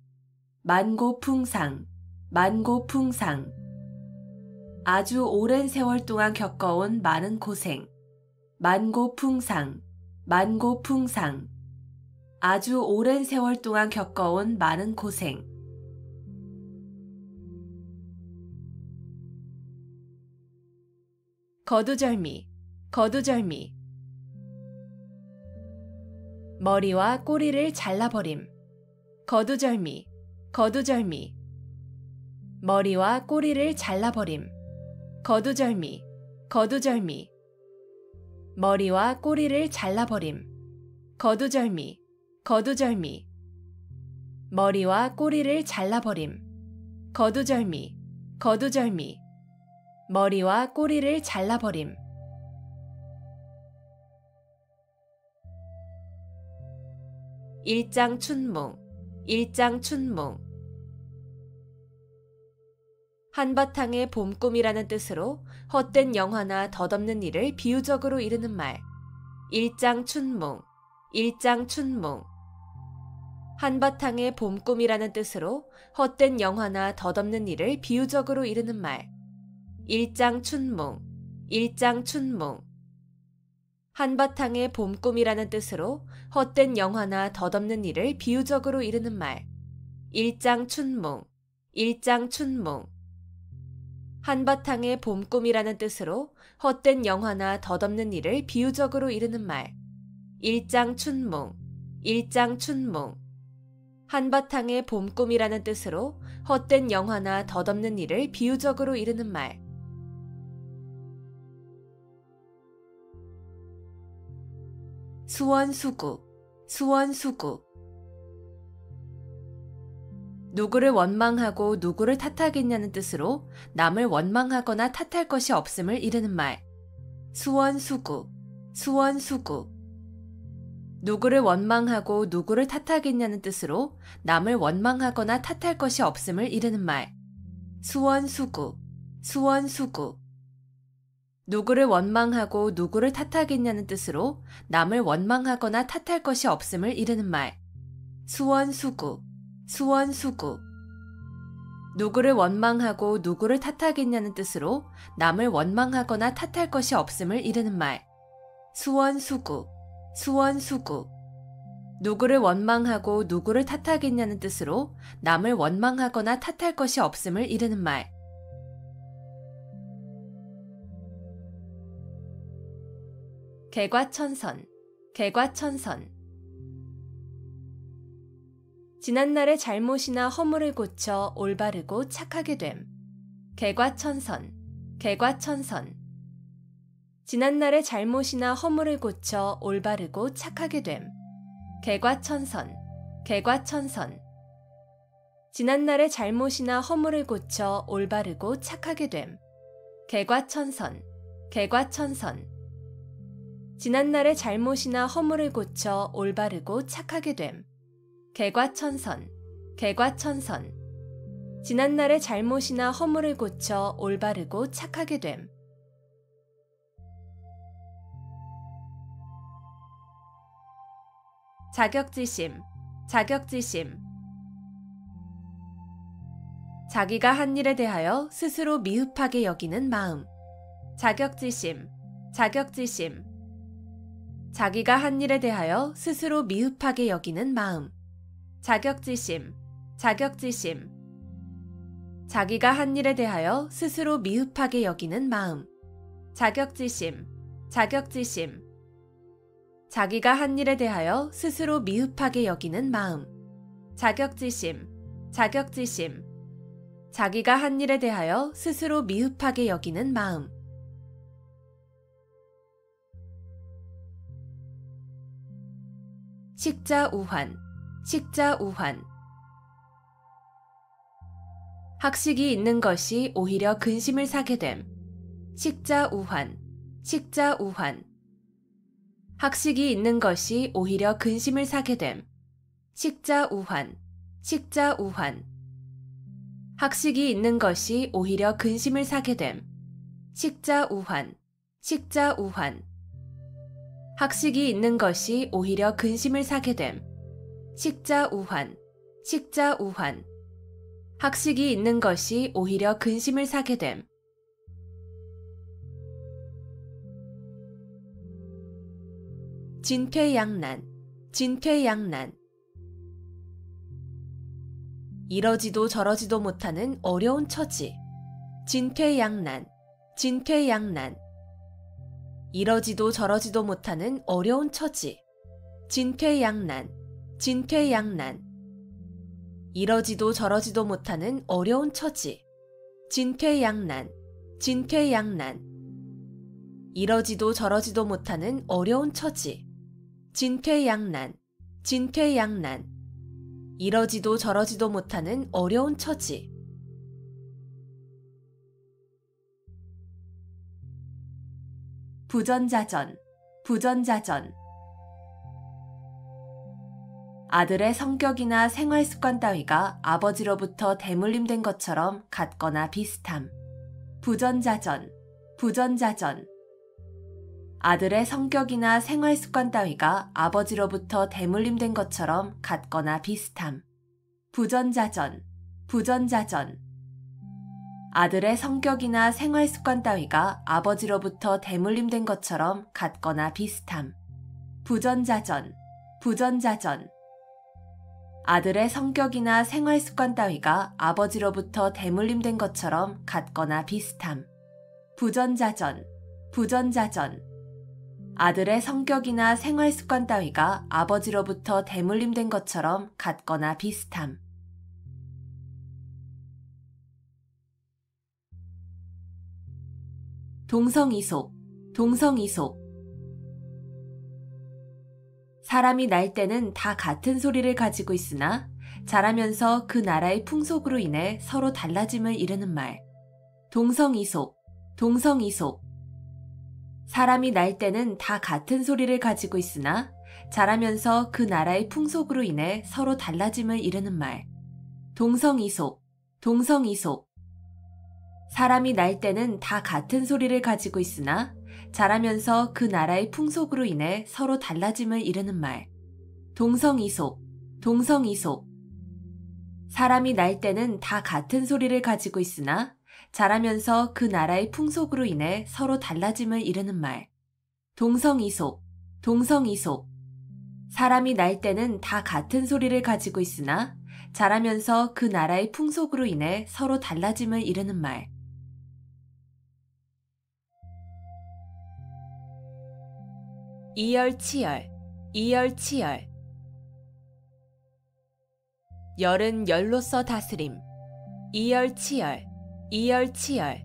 S1: 만고풍상, 만고풍상. 아주 오랜 세월 동안 겪어온 많은 고생, 만고풍상, 만고풍상. 아주 오랜 세월 동안 겪어온 많은 고생. 거두절미, 거두절미. 머리와 꼬리를 잘라버림. 거두절미, 거두절미. 머리와 꼬리를 잘라버림. 거두절미, 거두절미. 머리와 꼬리를 잘라버림. 거두절미, 거두절미. 머리와 꼬리를 잘라버림. 거두절미, 거두절미. 머리와 꼬리를 잘라버림. 일장춘몽, 일장춘몽. 한바탕의 봄꿈이라는 뜻으로 헛된 영화나 덧없는 일을 비유적으로 이르는 말. 일장춘몽, 일장춘몽. 한바탕의 봄꿈이라는 뜻으로 헛된 영화나 덧없는 일을 비유적으로 이르는 말. 일장춘몽, 일장춘몽. 한바탕의 봄꿈이라는 뜻으로 헛된 영화나 덧없는 일을 비유적으로 이르는 말. 일장춘몽, 일장춘몽. 한바탕의 봄꿈이라는 뜻으로 헛된 영화나 덧없는 일을 비유적으로 이르는 말. 일장춘몽, 일장춘몽. 한바탕의 봄꿈이라는 뜻으로 헛된 영화나 덧없는 일을 비유적으로 이르는 말. 수원수구, 수원수구. 누구를 원망하고 누구를 탓하겠냐는 뜻으로 남을 원망하거나 탓할 것이 없음을 이르는 말. 수원수구, 수원수구. 누구를 원망하고 누구를 탓하겠냐는 뜻으로 남을 원망하거나 탓할 것이 없음을 이르는 말. 수원수구, 수원수구. 누구를 원망하고 누구를 탓하겠냐는 뜻으로 남을 원망하거나 탓할 것이 없음을 이르는 말. 수원수구, 수원수구. 누구를 원망하고 누구를 탓하겠냐는 뜻으로 남을 원망하거나 탓할 것이 없음을 이르는 말. 수원수구, 수원수구. 누구를 원망하고 누구를 탓하겠냐는 뜻으로 남을 원망하거나 탓할 것이 없음을 이르는 말. 개과천선, 개과천선. 지난날의 잘못이나 허물을 고쳐 올바르고 착하게 됨. 개과천선, 개과천선. 지난날의 잘못이나 허물을 고쳐 올바르고 착하게 됨. 개과천선, 개과천선. 지난날의 잘못이나 허물을 고쳐 올바르고 착하게 됨. 개과천선, 개과천선. 지난날의 잘못이나 허물을 고쳐 올바르고 착하게 됨. 개과천선, 개과천선. 지난날의 잘못이나 허물을 고쳐 올바르고 착하게 됨. 자격지심, 자격지심. 자기가 한 일에 대하여 스스로 미흡하게 여기는 마음. 자격지심, 자격지심. 자기가 한 일에 대하여 스스로 미흡하게 여기는 마음. 자격지심, 자격지심. 자기가 한 일에 대하여 스스로 미흡하게 여기는 마음. 자격지심, 자격지심. 자기가 한 일에 대하여 스스로 미흡하게 여기는 마음. 자격지심, 자격지심. 자기가 한 일에 대하여 스스로 미흡하게 여기는 마음. 식자우환, 식자우환. 학식이 있는 것이 오히려 근심을 사게 됨. 식자우환, 식자우환. 학식이 있는 것이 오히려 근심을 사게 됨. 식자우환, 식자우환. 학식이 있는 것이 오히려 근심을 사게 됨. 식자우환, 식자우환. 학식이 있는 것이 오히려 근심을 사게 됨. 식자우환, 식자우환. 학식이 있는 것이 오히려 근심을 사게 됨. 진퇴양난, 진퇴양난. 이러지도 저러지도 못하는 어려운 처지. 진퇴양난, 진퇴양난. 이러지도 저러지도 못하는 어려운 처지. 진퇴양난, 진퇴양난. 이러지도 저러지도 못하는 어려운 처지. 진퇴양난, 진퇴양난. 이러지도 저러지도 못하는 어려운 처지. 진퇴양난, 진퇴양난. 이러지도 저러지도 못하는 어려운 처지. 부전자전, 부전자전. 아들의 성격이나 생활 습관 따위가 아버지로부터 대물림된 것처럼 같거나 비슷함. 부전자전, 부전자전. 아들의 성격이나 생활 습관 따위가 아버지로부터 대물림된 것처럼 같거나 비슷함. 부전자전, 부전자전. 아들의 성격이나 생활 습관 따위가 아버지로부터 대물림된 것처럼 같거나 비슷함. 부전자전, 부전자전. 아들의 성격이나 생활 습관 따위가 아버지로부터 대물림된 것처럼 같거나 비슷함. 부전자전, 부전자전. 아들의 성격이나 생활 습관 따위가 아버지로부터 대물림된 것처럼 같거나 비슷함. 동성이속, 동성이속. 사람이 날 때는 다 같은 소리를 가지고 있으나 자라면서 그 나라의 풍속으로 인해 서로 달라짐을 이르는 말. 동성이속, 동성이속. 사람이 날 때는 다 같은 소리를 가지고 있으나 자라면서 그 나라의 풍속으로 인해 서로 달라짐을 이르는 말. 동성이속, 동성이속. 사람이 날 때는 다 같은 소리를 가지고 있으나 자라면서 그 나라의 풍속으로 인해 서로 달라짐을 이르는 말. 동성이속, 동성이속. 사람이 날 때는 다 같은 소리를 가지고 있으나 자라면서 그 나라의 풍속으로 인해 서로 달라짐을 이르는 말. 동성이속, 동성이속. 사람이 날 때는 다 같은 소리를 가지고 있으나 자라면서 그 나라의 풍속으로 인해 서로 달라짐을 이르는 말. 이열치열, 이열치열. 열은 열로서 다스림. 이열치열, 이열치열.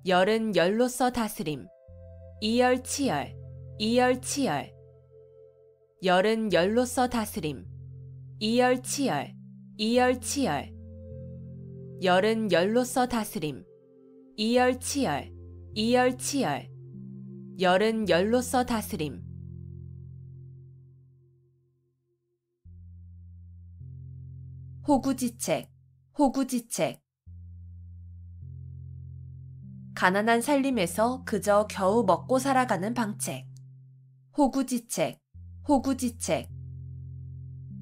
S1: 열은 열로서 다스림. 이열치열, 이열치열. 열은 열로서 다스림. 이열치열, 이열치열. 열은 열로서 다스림. 이열치열, 이열치열. 열은 열로서 다스림. 호구지책, 호구지책. 가난한 살림에서 그저 겨우 먹고 살아가는 방책. 호구지책, 호구지책.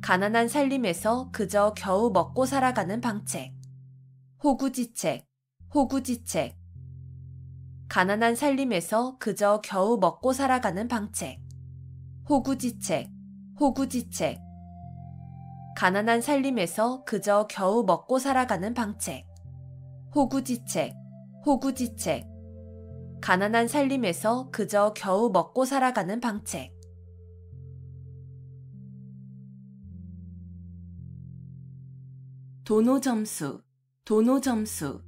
S1: 가난한 살림에서 그저 겨우 먹고 살아가는 방책. 호구지책, 호구지책. 가난한 살림에서 그저 겨우 먹고 살아가는 방책. 호구지책, 호구지책. 가난한 살림에서 그저 겨우 먹고 살아가는 방책. 호구지책, 호구지책. 가난한 살림에서 그저 겨우 먹고 살아가는 방책. 도노점수, 도노점수.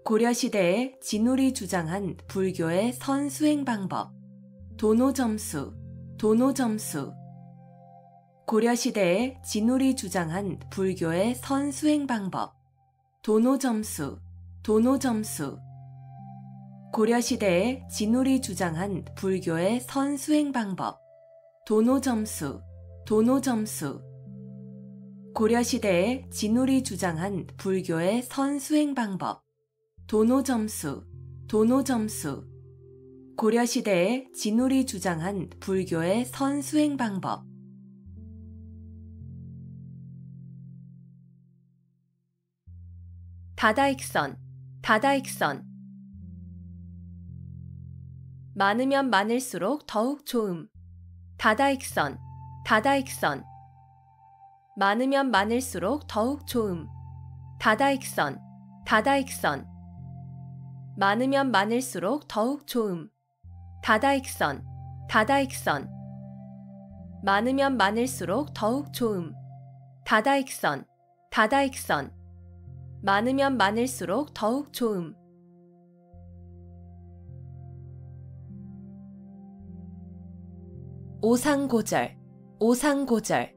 S1: 고려시대에 진울이 주장한 불교의 선수행 방법. 도노점수, 도노점수. 고려시대에 진울이 주장한 불교의 선수행 방법. 도노점수, 도노점수. 고려시대에 진울이 주장한 불교의 선수행 방법. 도노점수, 도노점수. 고려시대에 진울이 주장한 불교의 선수행 방법. 도노점수, 도노점수. 고려시대에 진울이 주장한 불교의 선수행 방법. 다다익선, 다다익선. 많으면 많을수록 더욱 좋음. 다다익선, 다다익선. 많으면 많을수록 더욱 좋음. 다다익선, 다다익선. 많으면 많을수록 더욱 좋음. 다다익선, 다다익선. 많으면 많을수록 더욱 좋음. 다다익선, 다다익선. 많으면 많을수록 더욱 좋음. 오상고절, 오상고절.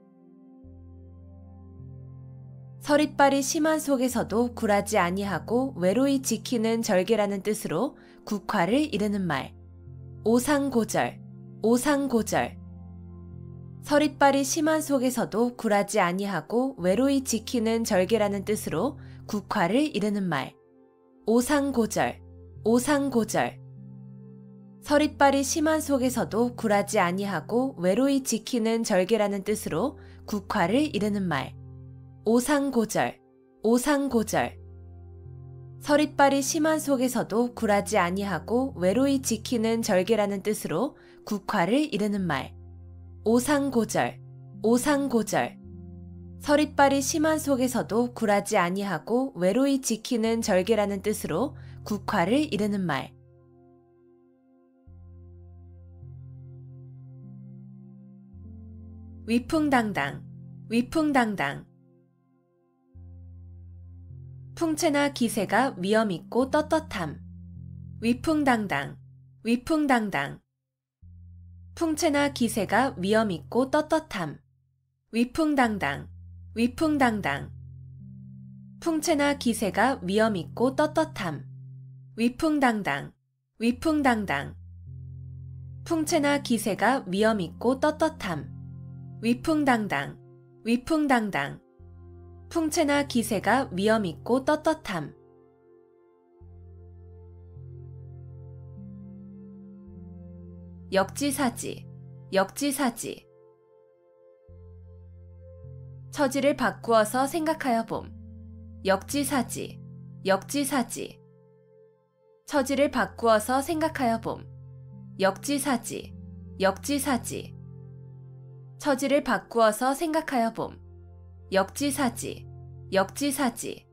S1: 서릿발이 심한 속에서도 굴하지 아니하고 외로이 지키는 절개라는 뜻으로 국화를 이르는 말. 오상고절, 오상고절. 서릿발이 심한 속에서도 굴하지 아니하고 외로이 지키는 절개라는 뜻으로 국화를 이르는 말. 오상고절, 오상고절. 서릿발이 심한 속에서도 굴하지 아니하고 외로이 지키는 절개라는 뜻으로 국화를 이르는 말. 오상고절, 오상고절. 서릿발이 심한 속에서도 굴하지 아니하고 외로이 지키는 절개라는 뜻으로 국화를 이르는 말. 오상고절, 오상고절. 서릿발이 심한 속에서도 굴하지 아니하고 외로이 지키는 절개라는 뜻으로 국화를 이르는 말. 위풍당당, 위풍당당. 풍채나 기세가 위엄있고 떳떳함. 위풍당당, 위풍당당. 풍채나 기세가 위엄있고 떳떳함. 위풍당당, 위풍당당. 풍채나 기세가 위엄있고 떳떳함. 위풍당당, 위풍당당. 풍채나 기세가 위엄있고 떳떳함. 위풍당당, 위풍당당. 풍채나 기세가 위엄있고 떳떳함. 역지사지, 역지사지. 처지를 바꾸어서 생각하여 봄. 역지사지, 역지사지. 처지를 바꾸어서 생각하여 봄. 역지사지, 역지사지. 처지를 바꾸어서 생각하여 봄. 역지사지, 역지사지.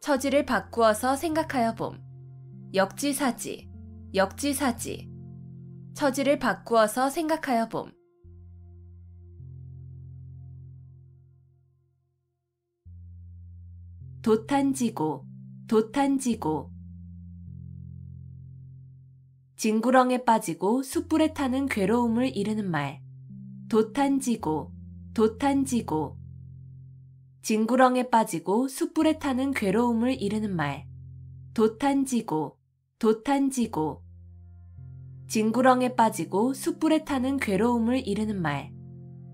S1: 처지를 바꾸어서 생각하여 봄. 역지사지, 역지사지. 처지를 바꾸어서 생각하여 봄. 도탄지고, 도탄지고. 징구렁에 빠지고 숯불에 타는 괴로움을 이르는 말. 도탄지고, 도탄지고. 징구렁에 빠지고 숯불에 타는 괴로움을 이르는 말. 도탄지고, 도탄지고. 징구렁에 빠지고 숯불에 타는 괴로움을 이르는 말.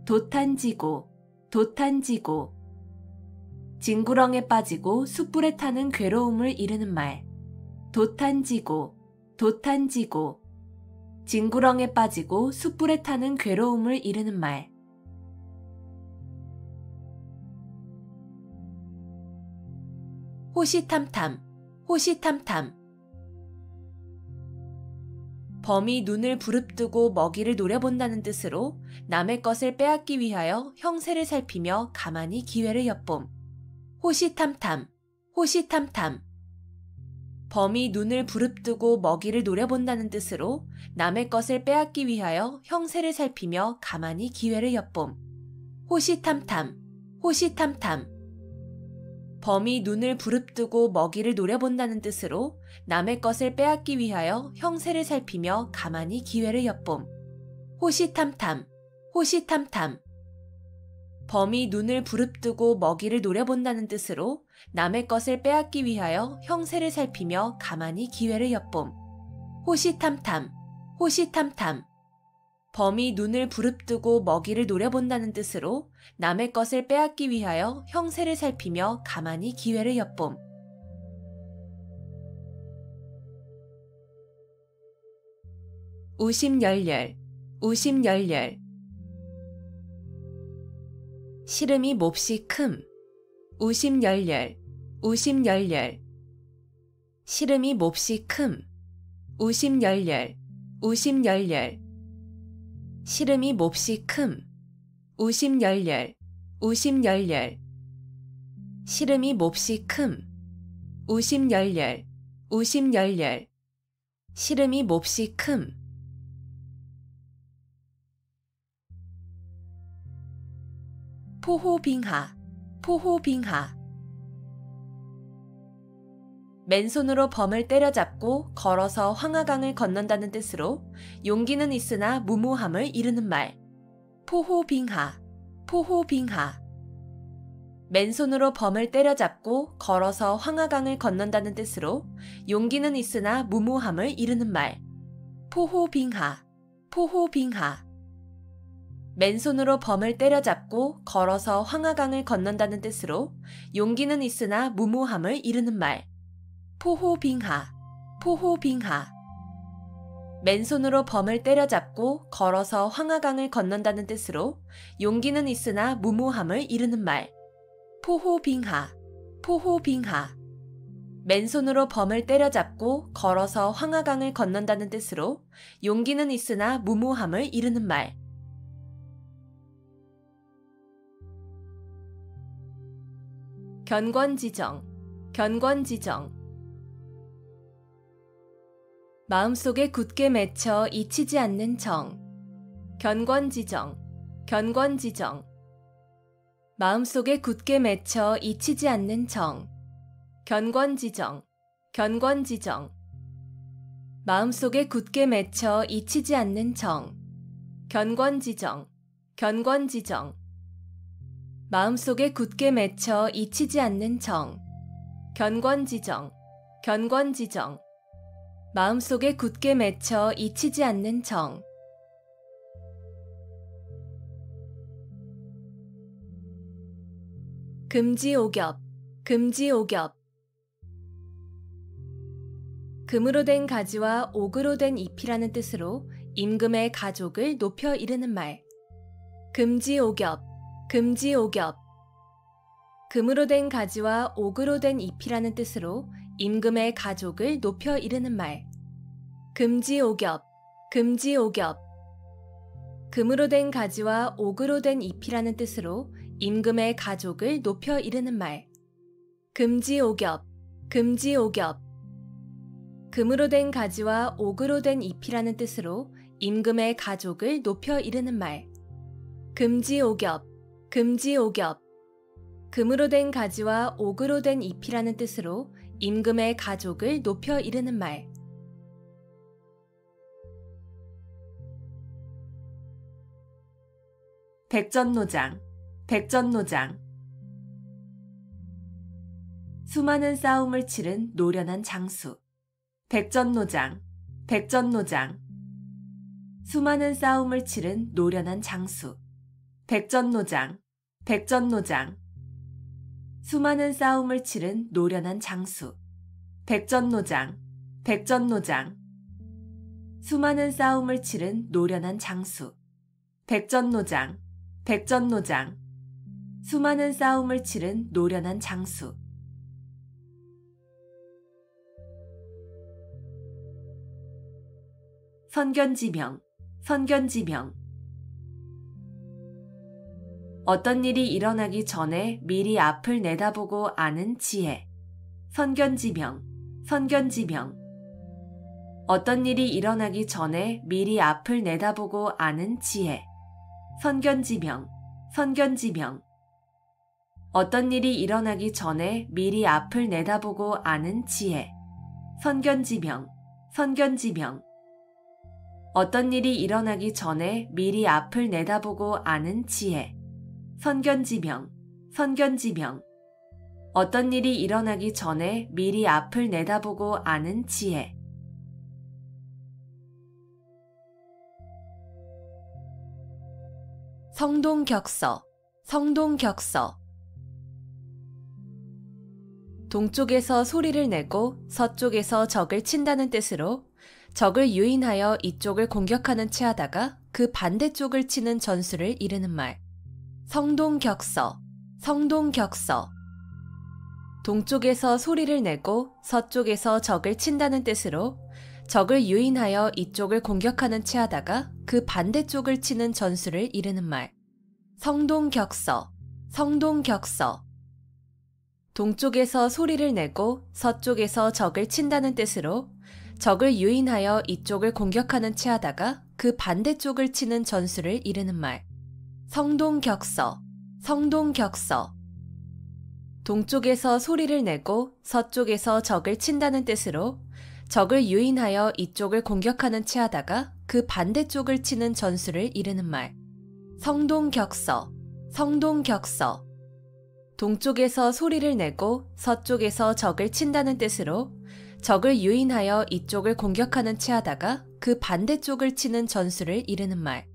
S1: 도탄지고, 도탄지고. 징구렁에 빠지고 숯불에 타는 괴로움을 이르는 말. 도탄지고, 도탄지고. 징구렁에 빠지고 숯불에 타는 괴로움을 이르는 말. 호시탐탐, 호시탐탐. 범이 눈을 부릅뜨고 먹이를 노려본다는 뜻으로 남의 것을 빼앗기 위하여 형세를 살피며 가만히 기회를 엿봄. 호시탐탐, 호시탐탐. 범이 눈을 부릅뜨고 먹이를 노려본다는 뜻으로 남의 것을 빼앗기 위하여 형세를 살피며 가만히 기회를 엿봄. 호시탐탐, 호시탐탐. 범이 눈을 부릅뜨고 먹이를 노려본다는 뜻으로 남의 것을 빼앗기 위하여 형세를 살피며 가만히 기회를 엿봄. 호시탐탐, 호시탐탐. 범이 눈을 부릅뜨고 먹이를 노려본다는 뜻으로 남의 것을 빼앗기 위하여 형세를 살피며 가만히 기회를 엿봄. 호시탐탐, 호시탐탐. 범이 눈을 부릅뜨고 먹이를 노려본다는 뜻으로 남의 것을 빼앗기 위하여 형세를 살피며 가만히 기회를 엿봄. 우심열렬, 우심열렬. 시름이 몹시 큼, 우심열렬, 우심열렬. 시름이 몹시 큼, 우심열렬, 우심열렬. 시름이 몹시 큼, 우심열렬, 우심열렬. 시름이 몹시 큼, 우심열렬, 우심열렬. 시름이 몹시 큼. 포호빙하, 포호빙하. 맨손으로 범을 때려잡고 걸어서 황하강을 건넌다는 뜻으로 용기는 있으나 무모함을 이르는 말. 포호빙하, 포호빙하. 맨손으로 범을 때려잡고 걸어서 황하강을 건넌다는 뜻으로 용기는 있으나 무모함을 이르는 말. 포호빙하, 포호빙하. 맨손으로 범을 때려잡고 걸어서 황하강을 건넌다는 뜻으로 용기는 있으나 무모함을 이르는 말. 포호빙하, 포호빙하. 맨손으로 범을 때려잡고 걸어서 황하강을 건넌다는 뜻으로 용기는 있으나 무모함을 이르는 말. 포호빙하, 포호빙하. 맨손으로 범을 때려잡고 걸어서 황하강을 건넌다는 뜻으로 용기는 있으나 무모함을 이르는 말. 견권지정, 견권지정. 마음속에 굳게 맺혀 잊히지 않는 정. 견권지정, 견권지정. 마음속에 굳게 맺혀 잊히지 않는 정. 견권지정, 견권지정. 마음속에 굳게 맺혀 잊히지 않는 정. 견권지정, 견권지정. 마음속에 굳게 맺혀 잊히지 않는 정. 견권지정, 견권지정. 마음속에 굳게 맺혀 잊히지 않는 정. 금지오겹, 금지오겹. 금으로 된 가지와 옥으로 된 잎이라는 뜻으로 임금의 가족을 높여 이르는 말. 금지오겹, 금지오겹. 금으로 된 가지와 옥으로 된 잎이라는 뜻으로 임금의 가족을 높여 이르는 말. 금지오겹, 금지오겹. 금으로 된 가지와 옥으로 된 잎이라는 뜻으로 임금의 가족을 높여 이르는 말. 금지오겹, 금지오겹. 금으로 된 가지와 옥으로 된 잎이라는 뜻으로 임금의 가족을 높여 이르는 말. 금지오겹, 금지오겹. 금으로 된 가지와 옥으로 된 잎이라는 뜻으로 임금의 가족을 높여 이르는 말. 백전노장, 백전노장. 수많은 싸움을 치른 노련한 장수. 백전노장, 백전노장. 수많은 싸움을 치른 노련한 장수. 백전노장, 백전노장. 수많은 싸움을 치른 노련한 장수. 백전노장, 백전노장. 수많은 싸움을 치른 노련한 장수. 백전노장, 백전노장. 수많은 싸움을 치른 노련한 장수. 선견지명, 선견지명. 어떤 일이 일어나기 전에 미리 앞을 내다보고 아는 지혜. 선견지명, 선견지명. 어떤 일이 일어나기 전에 미리 앞을 내다보고 아는 지혜. 선견지명, 선견지명. 어떤 일이 일어나기 전에 미리 앞을 내다보고 아는 지혜. 선견지명, 선견지명. 어떤 일이 일어나기 전에 미리 앞을 내다보고 아는 지혜. 선견지명, 선견지명. 어떤 일이 일어나기 전에 미리 앞을 내다보고 아는 지혜. 성동격서, 성동격서. 동쪽에서 소리를 내고 서쪽에서 적을 친다는 뜻으로 적을 유인하여 이쪽을 공격하는 체하다가 그 반대쪽을 치는 전술을 이르는 말. 성동격서, 성동격서. 동쪽에서 소리를 내고 서쪽에서 적을 친다는 뜻으로 적을 유인하여 이쪽을 공격하는 체하다가 그 반대쪽을 치는 전술을 이르는 말. 성동격서, 성동격서. 동쪽에서 소리를 내고 서쪽에서 적을 친다는 뜻으로 적을 유인하여 이쪽을 공격하는 체하다가 그 반대쪽을 치는 전술을 이르는 말. 성동격서, 성동격서. 동쪽에서 소리를 내고 서쪽에서 적을 친다는 뜻으로 적을 유인하여 이쪽을 공격하는 체하다가 그 반대쪽을 치는 전술을 이르는 말. 성동격서, 성동격서. 동쪽에서 소리를 내고 서쪽에서 적을 친다는 뜻으로 적을 유인하여 이쪽을 공격하는 체하다가 그 반대쪽을 치는 전술을 이르는 말.